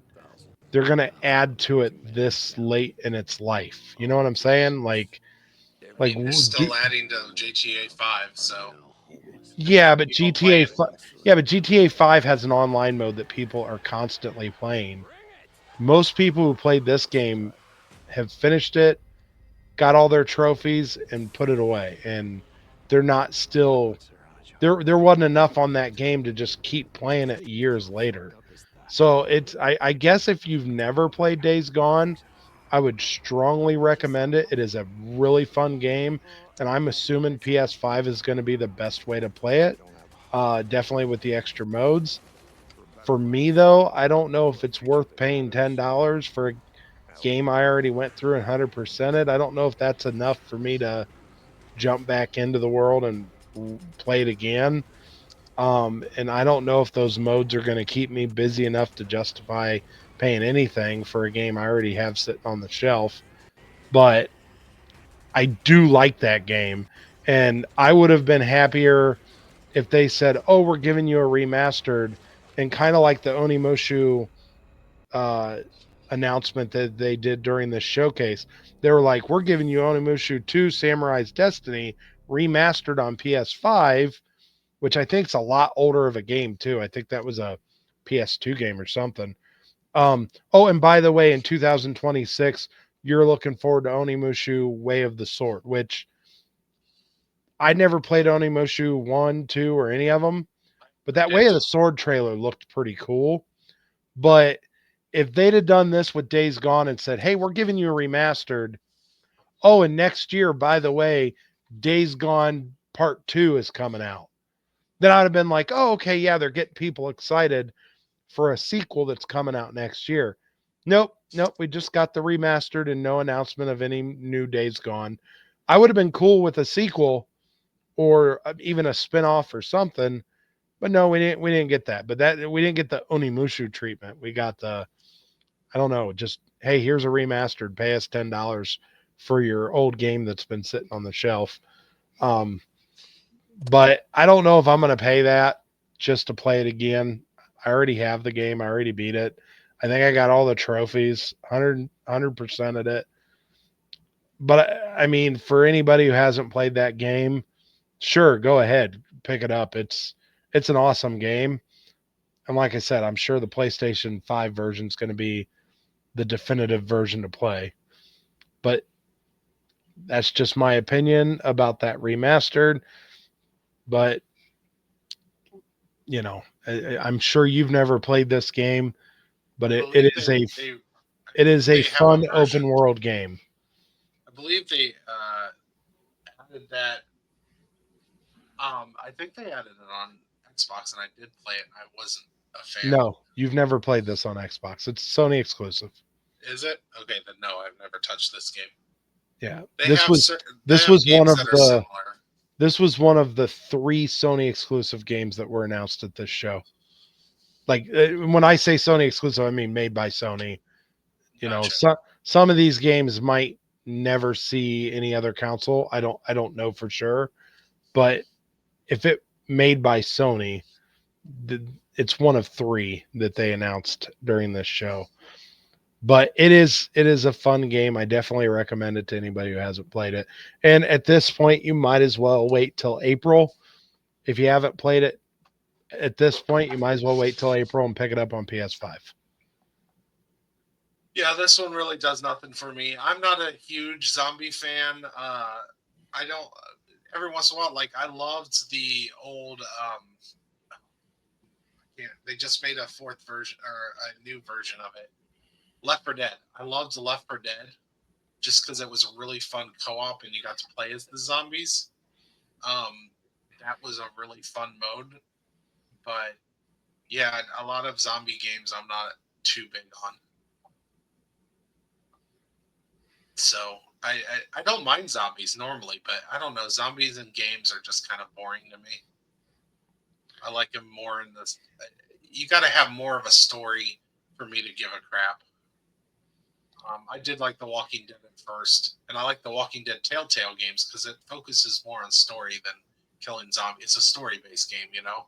they're going to add to it this late in its life. You know what I'm saying? Like They're still adding to GTA 5, so yeah, but GTA 5 has an online mode that people are constantly playing. Most people who played this game have finished it, got all their trophies, and put it away, and they're not still there wasn't enough on that game to just keep playing it years later. So I guess if you've never played Days Gone, I would strongly recommend it. It is a really fun game, and I'm assuming PS5 is going to be the best way to play it. Definitely with the extra modes. For me though, I don't know if it's worth paying $10 for a game I already went through and 100% it. I don't know if that's enough for me to jump back into the world and play it again. And I don't know if those modes are going to keep me busy enough to justify paying anything for a game I already have sitting on the shelf. But I do like that game. And I would have been happier if they said, oh, we're giving you a remastered, and kind of like the Onimushu uh, announcement that they did during this showcase. They were like, we're giving you Onimushu 2 Samurai's Destiny remastered on PS5, which I think is a lot older of a game too. I think that was a PS2 game or something. Oh, and by the way, in 2026, you're looking forward to Onimushu Way of the Sword, which I never played Onimushu 1, 2, or any of them, but that Way of the Sword trailer looked pretty cool. But if they'd have done this with Days Gone and said, hey, we're giving you a remastered. Oh, and next year, by the way, Days Gone Part 2 is coming out. Then I'd have been like, oh, okay, yeah, they're getting people excited for a sequel that's coming out next year. Nope. We just got the remastered and no announcement of any new Days Gone. I would have been cool with a sequel or even a spinoff or something, but no, we didn't get that. But that we didn't get the Onimushu treatment. We got the, I don't know, just hey, here's a remastered. Pay us $10 for your old game that's been sitting on the shelf. But I don't know if I'm going to pay that just to play it again. I already have the game. I already beat it. I think I got all the trophies, 100% of it. But I mean, for anybody who hasn't played that game, sure, go ahead, pick it up. It's an awesome game. And like I said, I'm sure the PlayStation 5 version is going to be the definitive version to play. But that's just my opinion about that remastered. But you know, I'm sure you've never played this game, but it is a fun open world game. I believe they added that. I think they added it on Xbox, and I did play it. And I wasn't a fan. No, you've never played this on Xbox. It's Sony exclusive. Is it? Okay, then no, I've never touched this game. Yeah, This was one of the 3 Sony exclusive games that were announced at this show. Like when I say Sony exclusive, I mean made by Sony. You know, some of these games might never see any other console. I don't know for sure, but if it made by Sony, it's one of 3 that they announced during this show. But it is a fun game. I definitely recommend it to anybody who hasn't played it. And at this point, you might as well wait till April. If you haven't played it at this point, you might as well wait till April and pick it up on PS5. Yeah, this one really does nothing for me. I'm not a huge zombie fan. I don't. Every once in a while, like I loved the old. They just made a 4th version or a new version of it. Left 4 Dead. I loved Left 4 Dead just because it was a really fun co-op and you got to play as the zombies. That was a really fun mode. But yeah, a lot of zombie games I'm not too big on. So I don't mind zombies normally, but I don't know. Zombies in games are just kind of boring to me. I like them more in this. You got to have more of a story for me to give a crap. I did like The Walking Dead at first, and I like The Walking Dead Telltale games because it focuses more on story than killing zombies. It's a story-based game, you know?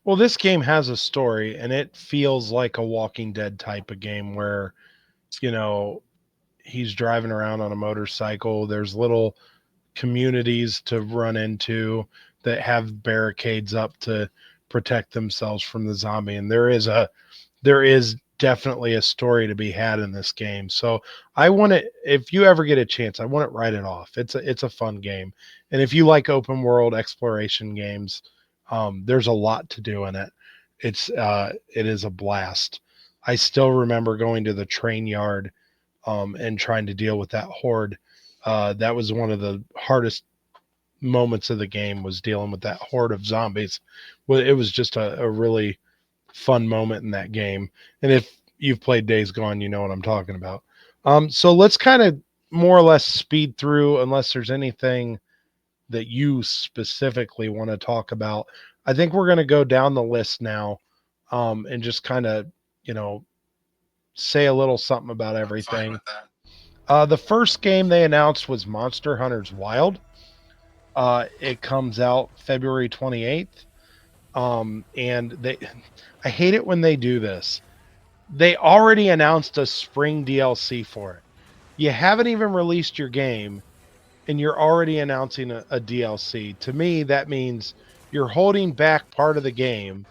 Well, this game has a story, and it feels like a Walking Dead type of game where, you know, he's driving around on a motorcycle. There's little communities to run into that have barricades up to protect themselves from the zombie. And there is definitely a story to be had in this game. So I want it, if you ever get a chance, I want to write it off. It's a fun game. And if you like open world exploration games, There's a lot to do in it. It is a blast. I still remember going to the train yard and trying to deal with that horde. That was one of the hardest moments of the game, was dealing with that horde of zombies. Well, it was just a really fun moment in that game. And if you've played Days Gone, you know what I'm talking about. So let's kind of more or less speed through, unless there's anything that you specifically want to talk about. I think we're going to go down the list now, and just kind of, say a little something about I'm fine everything. with that. The first game they announced was Monster Hunters Wild. It comes out February 28th. And I hate it when they do this. They already announced a spring DLC for it. You haven't even released your game, and you're already announcing a DLC. To me, that means you're holding back part of the game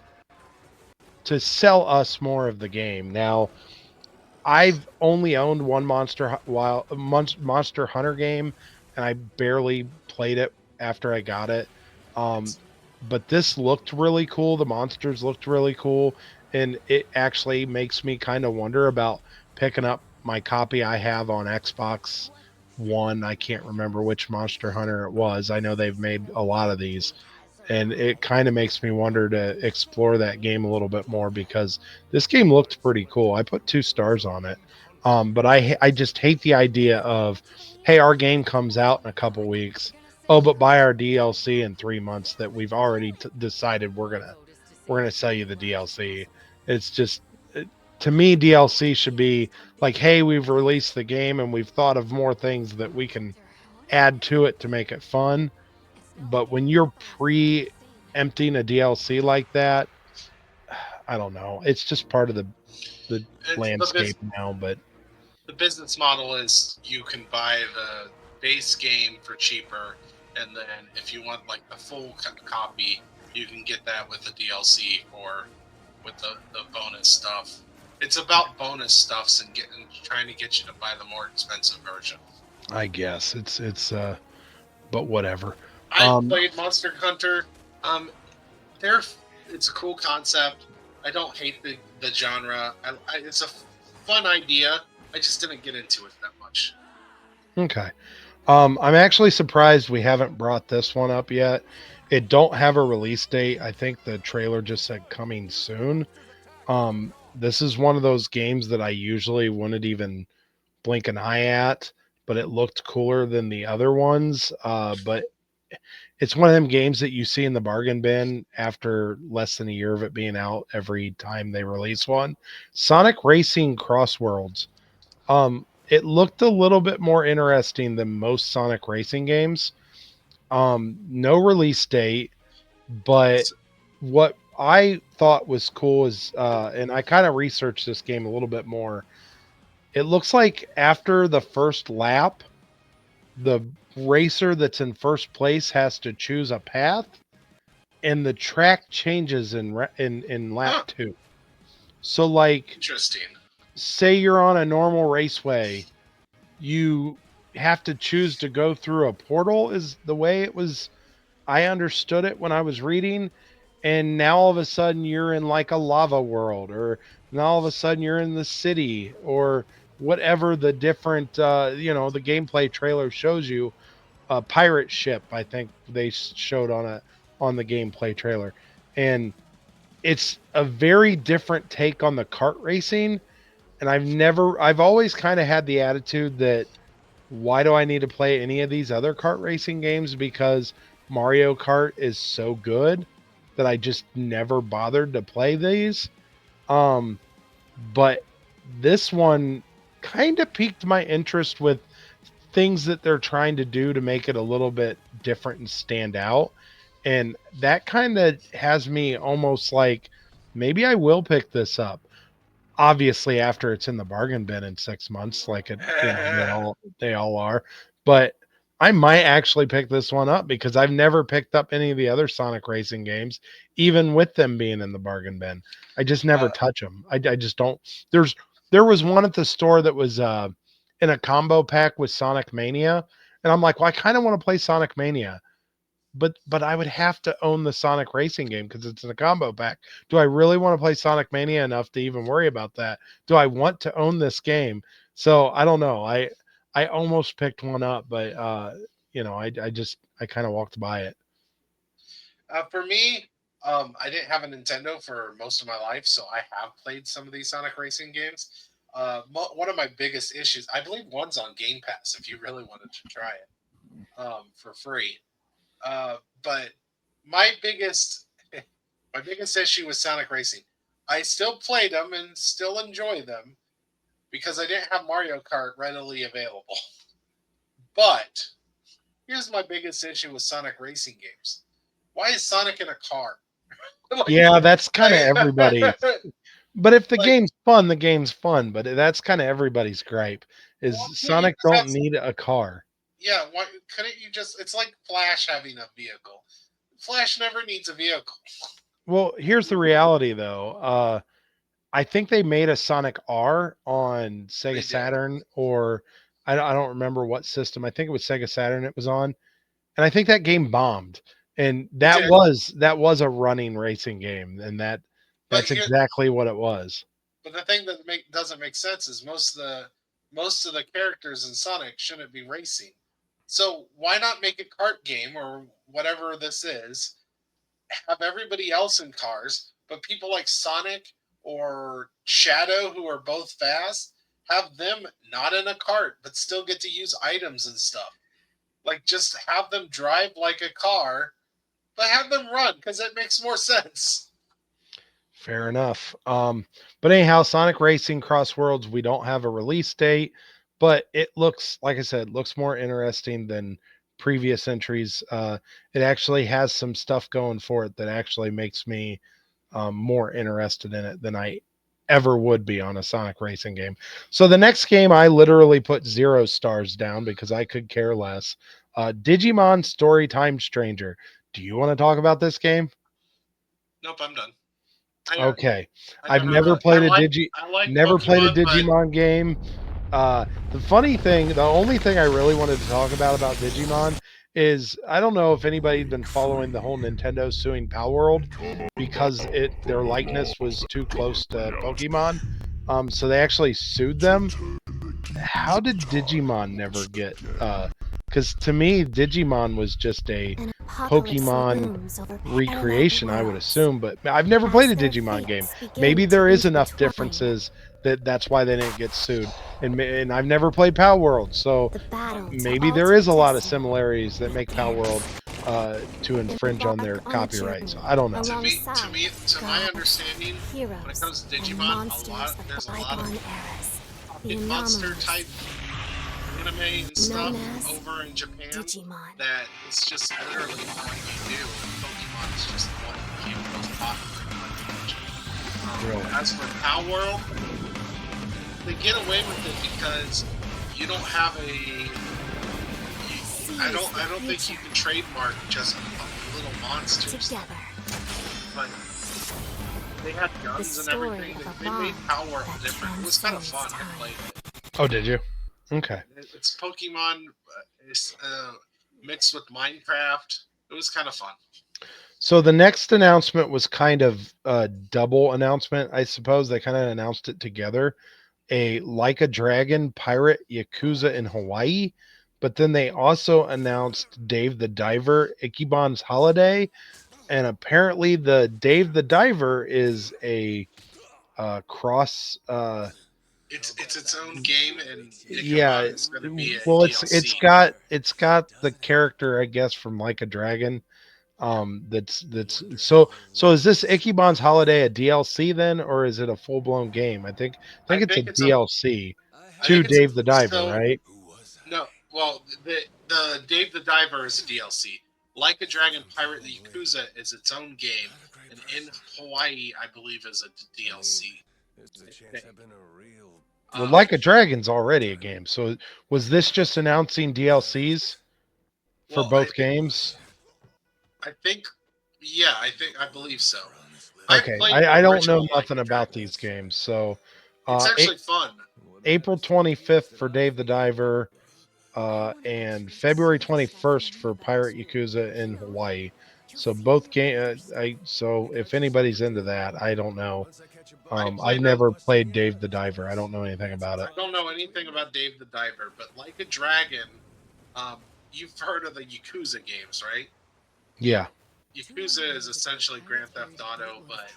to sell us more of the game. Now, I've only owned one Monster Hunter game, and I barely played it after I got it. But this looked really cool. The monsters looked really cool, and it actually makes me kind of wonder about picking up my copy I have on Xbox One. I can't remember which Monster Hunter it was. I know they've made a lot of these, and it kind of makes me wonder to explore that game a little bit more, because this game looked pretty cool. I put 2 stars on it. But I just hate the idea of, hey, our game comes out in a couple weeks. Oh, but buy our DLC in 3 months that we've already decided we're gonna sell you the DLC. It's just, to me, DLC should be like, hey, we've released the game and we've thought of more things that we can add to it to make it fun. But when you're pre-emptying a DLC like that, I don't know. It's just part of the And landscape now. But the business model is you can buy the base game for cheaper, and then if you want like the full copy, you can get that with the DLC or with the bonus stuff. It's about bonus stuffs and trying to get you to buy the more expensive version. I guess it's but whatever. I played Monster Hunter. It's a cool concept. I don't hate the genre. It's a fun idea. I just didn't get into it that much. Okay. I'm actually surprised we haven't brought this one up yet. It don't have a release date. I think the trailer just said coming soon. This is one of those games that I usually wouldn't even blink an eye at, but it looked cooler than the other ones. But it's one of them games that you see in the bargain bin after less than a year of it being out every time they release one. Sonic Racing Cross Worlds. It looked a little bit more interesting than most Sonic Racing games. No release date, but what I thought was cool is, and I kind of researched this game a little bit more. It looks like after the first lap, the racer that's in first place has to choose a path, and the track changes in lap 2. So, like, Interesting. say you're on a normal raceway, you have to choose to go through a portal, is the way it was. I understood it when I was reading. And now all of a sudden you're in like a lava world, or now all of a sudden you're in the city, or whatever the different, the gameplay trailer shows you. A pirate ship, I think they showed on the gameplay trailer. And it's a very different take on the kart racing. And I've always kind of had the attitude that, why do I need to play any of these other kart racing games? Because Mario Kart is so good that I just never bothered to play these. But this one kind of piqued my interest with things that they're trying to do to make it a little bit different and stand out. And that kind of has me almost like, maybe I will pick this up. Obviously, after it's in the bargain bin in 6 months, like they all are. But I might actually pick this one up, because I've never picked up any of the other Sonic Racing games, even with them being in the bargain bin. I just never touch them. I just don't. There was one at the store that was in a combo pack with Sonic Mania, and I'm like, well, I kind of want to play Sonic Mania. but I would have to own the Sonic Racing game because it's in a combo pack. Do I really want to play Sonic Mania enough to even worry about that? Do I want to own this game? So I don't know. I almost picked one up, but I kind of walked by it. For me, I didn't have a Nintendo for most of my life, so I have played some of these Sonic Racing games. One of my biggest issues, I believe one's on Game Pass if you really wanted to try it for free. But my biggest my biggest issue with Sonic Racing, I still play them and still enjoy them because I didn't have Mario Kart readily available. But here's my biggest issue with Sonic Racing games. Why is Sonic in a car? Like, Yeah, that's kind of everybody. But if the Like- game's fun, the game's fun. But that's kind of everybody's gripe is Well, Sonic yeah, don't that's- need a car. Yeah, why couldn't you just? It's like Flash having a vehicle. Flash never needs a vehicle. Well, here's the reality though. I think they made a Sonic R on They Sega did. Saturn, or I don't remember what system. I think it was Sega Saturn it was on, and I think that game bombed. And that did. was a running racing game, and But that's here- exactly what it was. But the thing that doesn't make sense is most of the characters in Sonic shouldn't be racing. So why not make a kart game or whatever this is? Have everybody else in cars, but people like Sonic or Shadow, who are both fast, have them not in a cart, but still get to use items and stuff. Like just have them drive like a car, but have them run because it makes more sense. Fair enough. But anyhow, Sonic Racing Cross Worlds, we don't have a release date, but it looks, like I said, looks more interesting than previous entries. It actually has some stuff going for it that actually makes me more interested in it than I ever would be on a Sonic Racing game. So the next game, I literally put 0 stars down because I could care less. Digimon Storytime Stranger. Do you want to talk about this game? Nope, I'm done. I- Okay. I I've never played a I like never played a Pokemon, but- Digimon game. The funny thing, the only thing I really wanted to talk about Digimon is I don't know if anybody's been following the whole Nintendo suing Pal World because their likeness was too close to Pokemon. So they actually sued them. How did Digimon never get? Because to me, Digimon was just a An apocalypse Pokemon looms over recreation, I parallel would worlds. assume, but I've never played a As their Digimon game. fates begin Maybe to there is enough intertwine, differences that's why they didn't get sued. And I've never played Pal World, so the battle to maybe there alter is a lot of destiny similarities that make Pal World to infringe on their copyright. So I don't know. To Alongside my gods, understanding, heroes, when it comes to and Digimon, monsters of there's the a lot bygone of eras. The monster anomalies, type anime and stuff known as over in Japan Digimon. that it's just literally what you do. And Pokemon is just what became the most popular. Really? As for Pal World, they get away with it because you don't have I don't think you can trademark just little monsters. Together, But they had guns The and story everything. of a They made bond Power World that different. It was kind of fun. transcends I played it. Oh, did you? Okay. It's Pokemon mixed with Minecraft. It was kind of fun. So the next announcement was kind of a double announcement, I suppose. They kind of announced it together. A Like a Dragon pirate Yakuza in Hawaii, but then they also announced Dave the Diver Ichiban's Holiday, and apparently the Dave the Diver is a cross. It's its own game, and Yeah, it's going to be a well, DLC. it's got the character, I guess, from Like a Dragon. That's so is this Ichiban's Holiday a DLC then, or is it a full blown game? I think I it's think a it's a- DLC I to think it's- Dave the Diver, so- right? No, well, the Dave the Diver is a DLC. Like a Dragon Pirate the Yakuza is its own game, and in Hawaii, I believe, is a DLC. Well, Like a Dragon's already a game. So was this just announcing DLCs for Well, both games? I think, yeah, I believe so. Okay, played I the don't original know Like nothing a about Dragon. these games. So It's actually fun. April 25th for Dave the Diver. and February 21st for Pirate Yakuza in Hawaii. So both so if anybody's into that, I don't know. I've never played Dave the Diver. I don't know anything about it. I don't know anything about Dave the Diver, but Like a Dragon, you've heard of the Yakuza games, right? Yeah. Yakuza is essentially Grand Theft Auto, but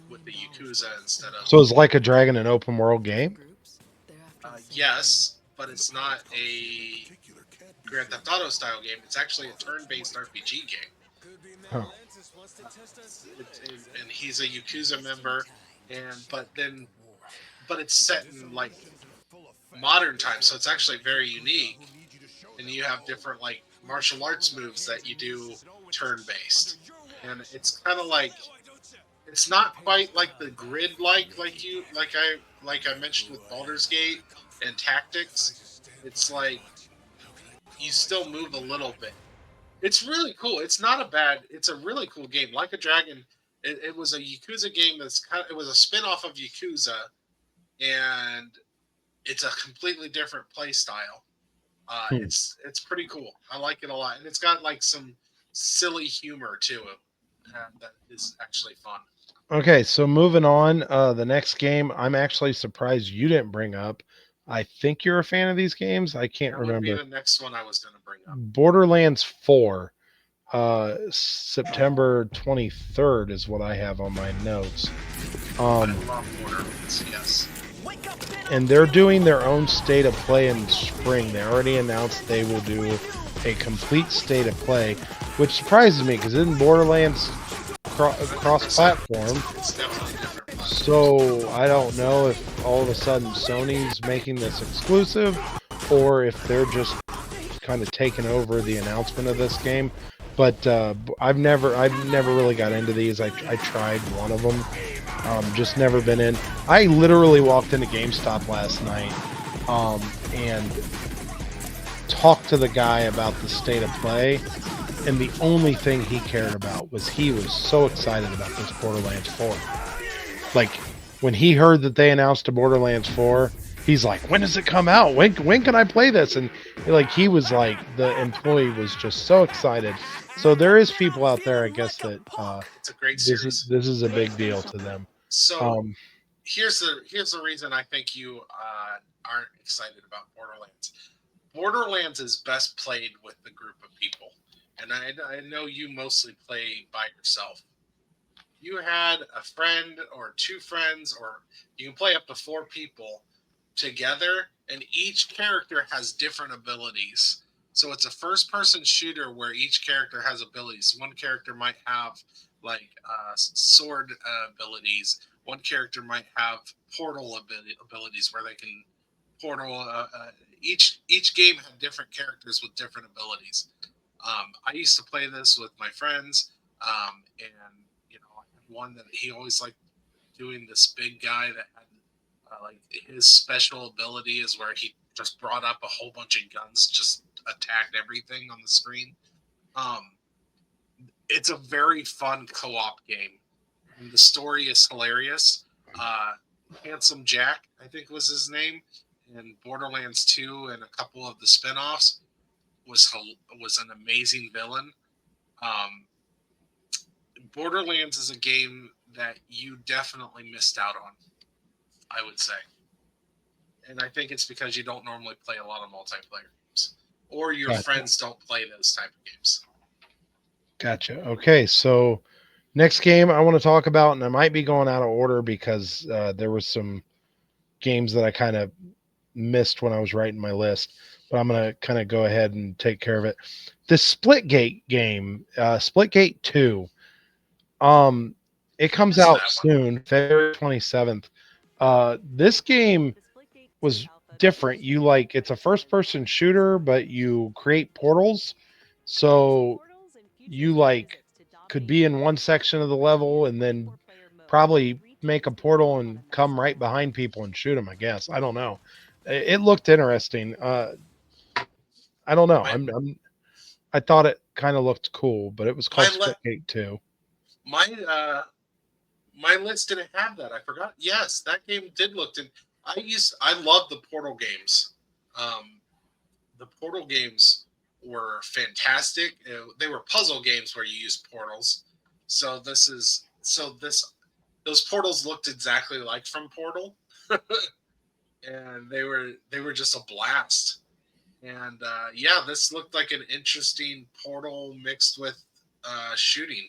with the Yakuza instead of. So it's Like a Dragon an open world game? Yes, but it's not a Grand Theft Auto style game. It's actually a turn-based RPG game. Huh. And he's a Yakuza member, but it's set in like modern times, so it's actually very unique. And you have different like martial arts moves that you do turn-based, and it's kind of like it's not quite like the grid like I mentioned with Baldur's Gate and Tactics. It's like you still move a little bit. It's really cool. It's a really cool game. Like a Dragon, it was a Yakuza game it was a spin-off of Yakuza, and it's a completely different play style. It's pretty cool. I like it a lot, and it's got like some silly humor to it that is actually fun. Okay, so moving on, the next game I'm actually surprised you didn't bring up. I think you're a fan of these games. I can't That would remember. be the next one I was going to bring up. Borderlands 4, September 23rd is what I have on my notes. I love Borderlands, yes. And they're doing their own state of play in spring. They already announced they will do a complete state of play, which surprises me because isn't Borderlands cross-platform? It's definitely different. So I don't know if all of a sudden Sony's making this exclusive or if they're just kind of taking over the announcement of this game. But I've never really got into these. I tried one of them. Just never been in. I literally walked into GameStop last night and talked to the guy about the state of play, and the only thing he cared about was he was so excited about this Borderlands 4. Like, when he heard that they announced a Borderlands 4, he's like, when does it come out? When can I play this? And like, he was like, the employee was just so excited. So there is people out there, I guess, that it's a great series. This is a big deal to them. So here's the reason I think you aren't excited about Borderlands. Borderlands is best played with the group of people, and I know you mostly play by yourself. You had a friend or two friends, or you can play up to 4 people together, and each character has different abilities. So it's a first-person shooter where each character has abilities. One character might have like sword abilities. One character might have portal abilities where they can portal. Each game had different characters with different abilities. I used to play this with my friends, and you know, I had one that he always liked doing. This big guy that had like his special ability is where he just brought up a whole bunch of guns, just attacked everything on the screen. It's a very fun co-op game. And the story is hilarious. Handsome Jack, I think was his name, in Borderlands 2 and a couple of the spin-offs was an amazing villain. Borderlands is a game that you definitely missed out on, I would say. And I think it's because you don't normally play a lot of multiplayer games. Or your friends don't play those type of games. Gotcha. Okay, so next game I want to talk about, and I might be going out of order because there was some games that I kind of missed when I was writing my list, but I'm going to kind of go ahead and take care of it. The Splitgate game, Splitgate 2, it comes out soon, February 27th. This game was different. It's a first-person shooter, but you create portals. So you could be in one section of the level and then probably make a portal and come right behind people and shoot them, I guess. I don't know. It looked interesting. I don't know. I thought it kind of looked cool, but it was called Splitgate 2. My list didn't have that. I forgot. Yes, that game did look. I love the Portal games. the Portal games were fantastic. They were puzzle games where you use portals. So those portals looked exactly like from Portal, and they were just a blast. And yeah, this looked like an interesting Portal mixed with shooting,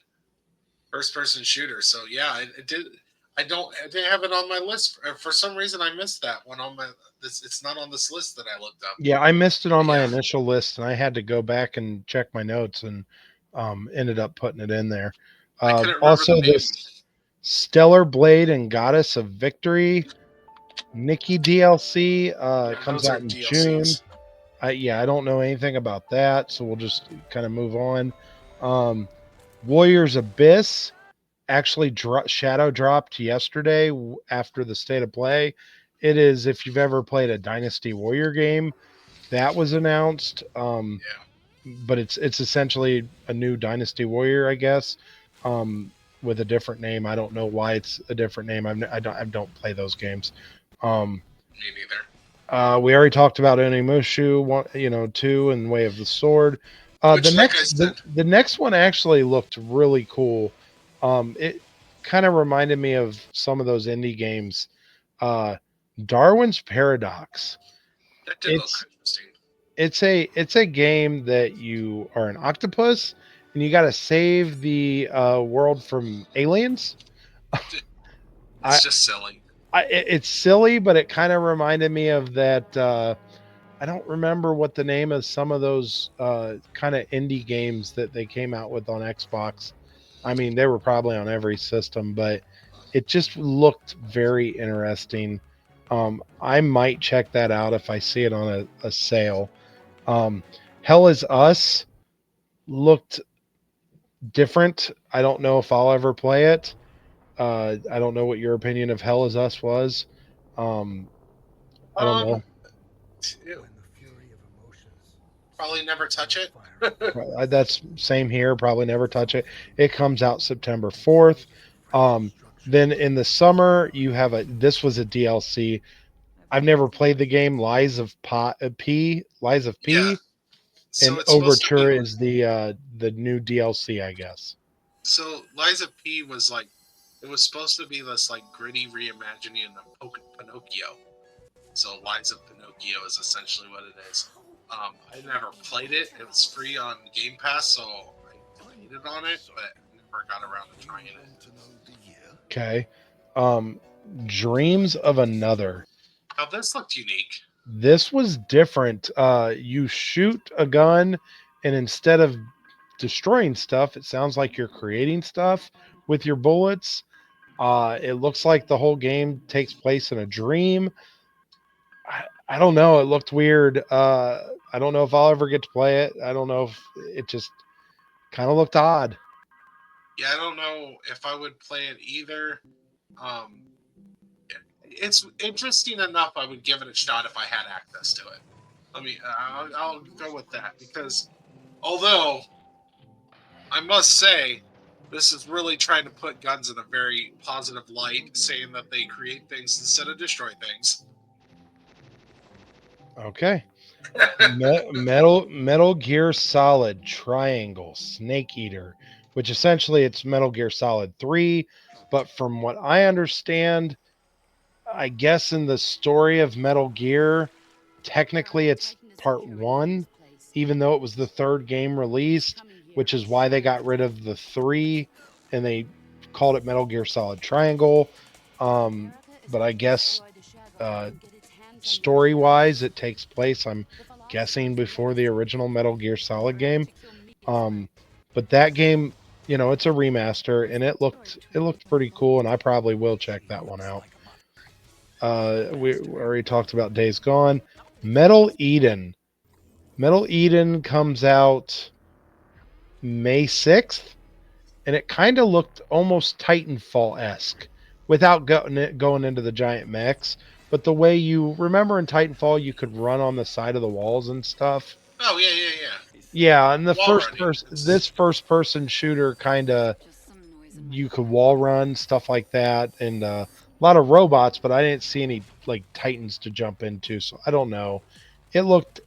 first person shooter. So yeah, it did. I didn't have it on my list for some reason. I missed that one on my. It's not on this list that I looked up. Yeah, I missed it on my Yeah. initial list, and I had to go back and check my notes, and ended up putting it in there. I couldn't remember Also, the name. this Stellar Blade and Goddess of Victory Nikki DLC comes Those are out in June. DLCs. I don't know anything about that, so we'll just kind of move on. Warriors Abyss actually shadow dropped yesterday after the state of play. It is, if you've ever played a Dynasty Warrior game, that was announced. But it's essentially a new Dynasty Warrior, I guess, with a different name. I don't know why it's a different name. I don't play those games. Me neither. We already talked about Onimushu, 2 and Way of the Sword. Which, like I said, The next one actually looked really cool. It kind of reminded me of some of those indie games. Darwin's Paradox. that did look interesting. It's a game that you are an octopus and you got to save the world from aliens. It's just silly. It's silly, but it kind of reminded me of that. I don't remember what the name of some of those kind of indie games that they came out with on Xbox. I mean, they were probably on every system, but it just looked very interesting. I might check that out if I see it on a sale. Hell Is Us looked different. I don't know if I'll ever play it. I don't know what your opinion of Hell Is Us was. I don't know. Probably never touch it. That's same here. Probably never touch it. It comes out September 4th. Then in the summer, you have this was a DLC. I've never played the game. Lies of P. Yeah. So And it's supposed to Overture be- is the new DLC, I guess. So Liza P was like, it was supposed to be this like gritty reimagining of Pinocchio. So Lies of Pinocchio is essentially what it is. I never played it. It was free on Game Pass, so I deleted on it, but never got around to trying it. Okay. Dreams of Another. Now this looked unique. This was different. You shoot a gun, and instead of destroying stuff, it sounds like you're creating stuff with your bullets. It looks like the whole game takes place in a dream. I don't know. It looked weird. I don't know if I'll ever get to play it. I don't know if it just kind of looked odd. Yeah, I don't know if I would play it either. It's interesting enough. I would give it a shot if I had access to it. I'll go with that, because although I must say this is really trying to put guns in a very positive light, saying that they create things instead of destroy things. Okay. Metal Gear Solid Triangle Snake Eater, which essentially it's Metal Gear Solid 3, but from what I understand, I guess in the story of Metal Gear, technically it's part 1, even though it was the third game released, which is why they got rid of the 3 and they called it Metal Gear Solid Triangle. But I guess story-wise, it takes place, I'm guessing, before the original Metal Gear Solid game. But that game, it's a remaster, and it looked pretty cool, and I probably will check that one out. We already talked about Days Gone. Metal Eden. Metal Eden comes out May 6th, and it kind of looked almost Titanfall-esque without going into the giant mechs. But the way you remember in Titanfall, you could run on the side of the walls and stuff. Oh yeah. Yeah, and the Wall running. this first person shooter kind of, you could wall run, stuff like that, and a lot of robots, but I didn't see any like Titans to jump into, so I don't know. It looked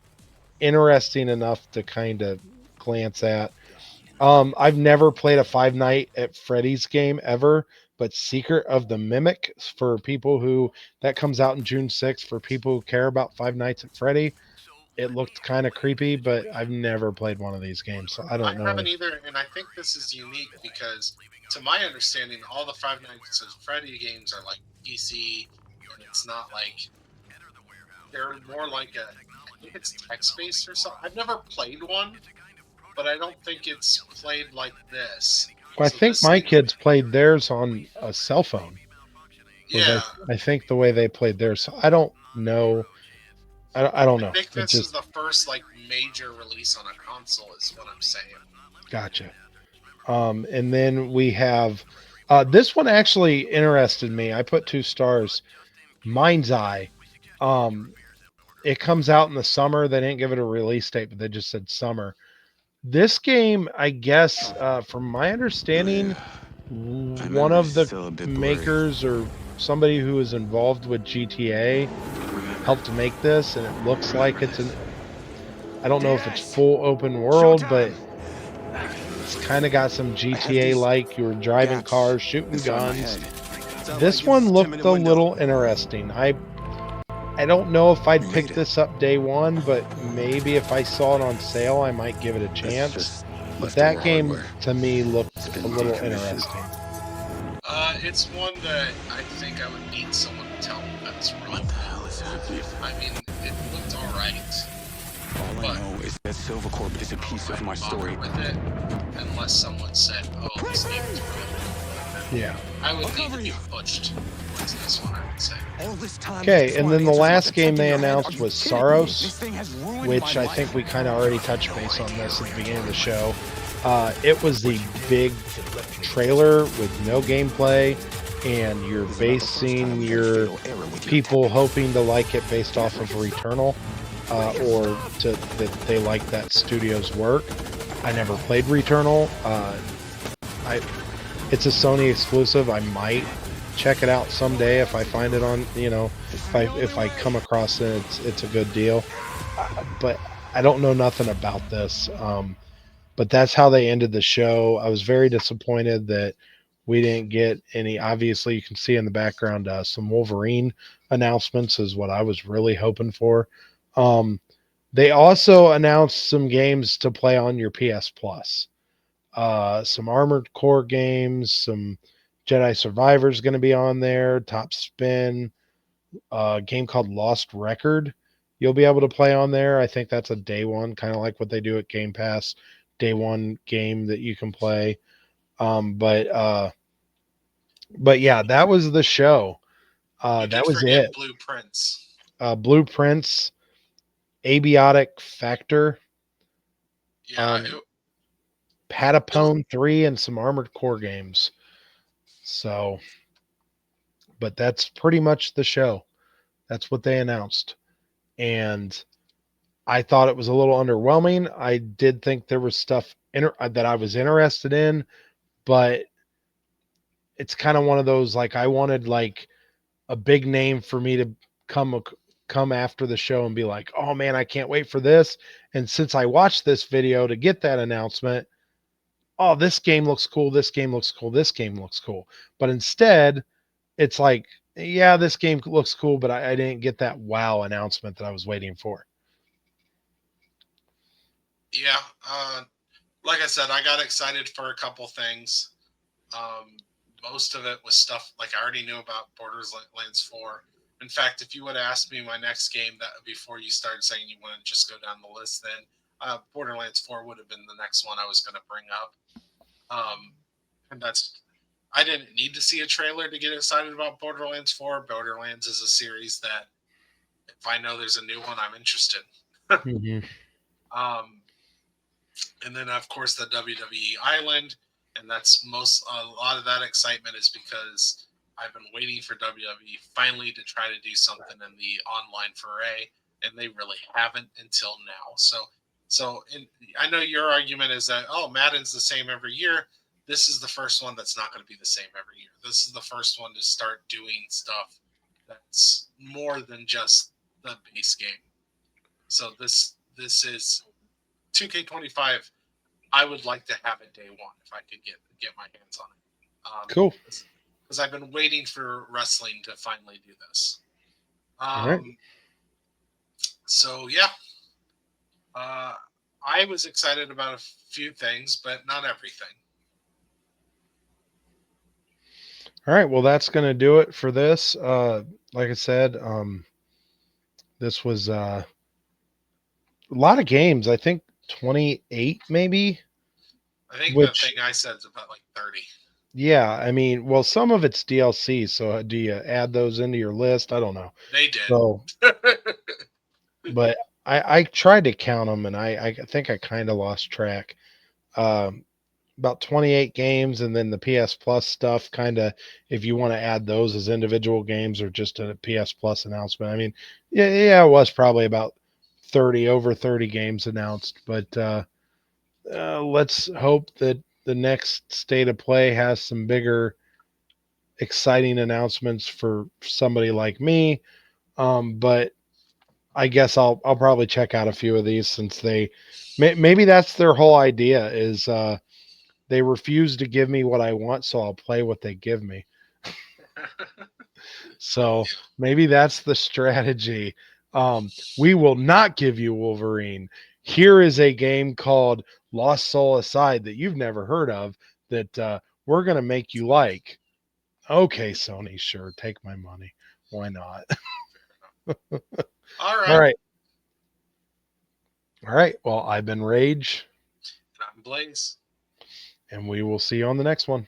interesting enough to kind of glance at. I've never played a Five Night at Freddy's game ever, but Secret of the Mimic for people who that comes out in June 6th for people who care about Five Nights at Freddy. It looked kind of creepy, but I've never played one of these games, so I I don't know. haven't either, and I think this is unique because, to my understanding, all the Five Nights at Freddy games are like PC, and it's not like they're more like a. I think it's text based or something. I've never played one, but I don't think it's played like this. Well, I So think this my seems- kids played theirs on a cell phone. Was Yeah, I think the way they played theirs. So I don't know. I don't know. I think It this is just the first like major release on a console, is what I'm saying. gotcha. And then we have this one actually interested me. I put 2 stars. Mind's Eye. It comes out in the summer. They didn't give it a release date, but they just said summer. This game, I guess, from my understanding, one of the makers or somebody who is involved with GTA helped to make this, and it looks like it's an. I don't know if it's full open world, but it's kind of got some GTA like. You were driving cars, shooting guns. This one looked a little interesting. I don't know if I'd pick this up day one, but maybe if I saw it on sale, I might give it a chance. But that game to me looked a little interesting. It's one that I think I would need someone to tell me that's really cool. I mean, it looked alright. All I know is that Silvercorp is a piece of my story. With it, unless someone said, "Oh, this game is really Yeah. cool," I would need to be pushed towards this one. I would say. All this time, Okay, and then the last game they Are announced you was kidding me? Saros, This thing has ruined which my I life. think we kind of already touched base on this at the beginning of the show. It was the big trailer with no gameplay, and you're basing your people hoping to like it based off of Returnal, or that they like that studio's work. I never played Returnal. It's a Sony exclusive. I might check it out someday if I find it on, if I come across it, it's a good deal. But I don't know nothing about this. But that's how they ended the show. I was very disappointed that we didn't get any. Obviously, you can see in the background some Wolverine announcements is what I was really hoping for. They also announced some games to play on your PS Plus. Some Armored Core games, some Jedi Survivor's going to be on there. Top Spin, a game called Lost Record. You'll be able to play on there. I think that's a day one, kind of like what they do at Game Pass. Day one game that you can play. But yeah, that was the show. You That did was forget it. Blueprints. Blueprints, Abiotic Factor, Yeah, Patapone 3, and some Armored Core games. So, but that's pretty much the show. That's what they announced. And I thought it was a little underwhelming. I did think there was stuff that I was interested in, but it's kind of one of those, like, I wanted like a big name for me to come after the show and be like, oh man, I can't wait for this. And since I watched this video to get that announcement, oh, this game looks cool, this game looks cool, this game looks cool. But instead, it's like, yeah, this game looks cool, but I didn't get that wow announcement that I was waiting for. yeah. Like I said, I got excited for a couple things. Most of it was stuff like I already knew about Borderlands 4. In fact, if you would have asked me my next game that before you started saying you want to just go down the list, then Borderlands 4 would have been the next one I was going to bring up. And I didn't need to see a trailer to get excited about Borderlands 4. Borderlands is a series that if I know there's a new one, I'm interested. Mm-hmm. And then of course the WWE Island, and that's a lot of that excitement is because I've been waiting for WWE finally to try to do something in the online foray, and they really haven't until now. So I know your argument is that, oh, Madden's the same every year. This is the first one that's not going to be the same every year. This is the first one to start doing stuff that's more than just the base game. So this this is 2K25. I would like to have it day one if I could get my hands on it. Cool. Because I've been waiting for wrestling to finally do this. All right. So yeah, I was excited about a few things, but not everything. All right. Well, that's going to do it for this. Like I said, this was a lot of games. I think 28 maybe. I think Which- the thing I said is about like 30. Yeah. I mean, well, some of it's DLC. So do you add those into your list? I don't know. They did. So, but I tried to count them and I think I kind of lost track. About 28 games, and then the PS Plus stuff kind of, if you want to add those as individual games or just a PS Plus announcement. I mean, yeah, it was probably about over 30 games announced, but let's hope that the next State of Play has some bigger, exciting announcements for somebody like me. But I guess I'll probably check out a few of these since maybe that's their whole idea is they refuse to give me what I want, so I'll play what they give me. So maybe that's the strategy. We will not give you Wolverine. Here is a game called Lost Soul Aside that you've never heard of that we're going to make you like. Okay, Sony, sure, take my money. Why not? All right. All right. All right. Well, I've been Rage, I'm Blaze. and we will see you on the next one.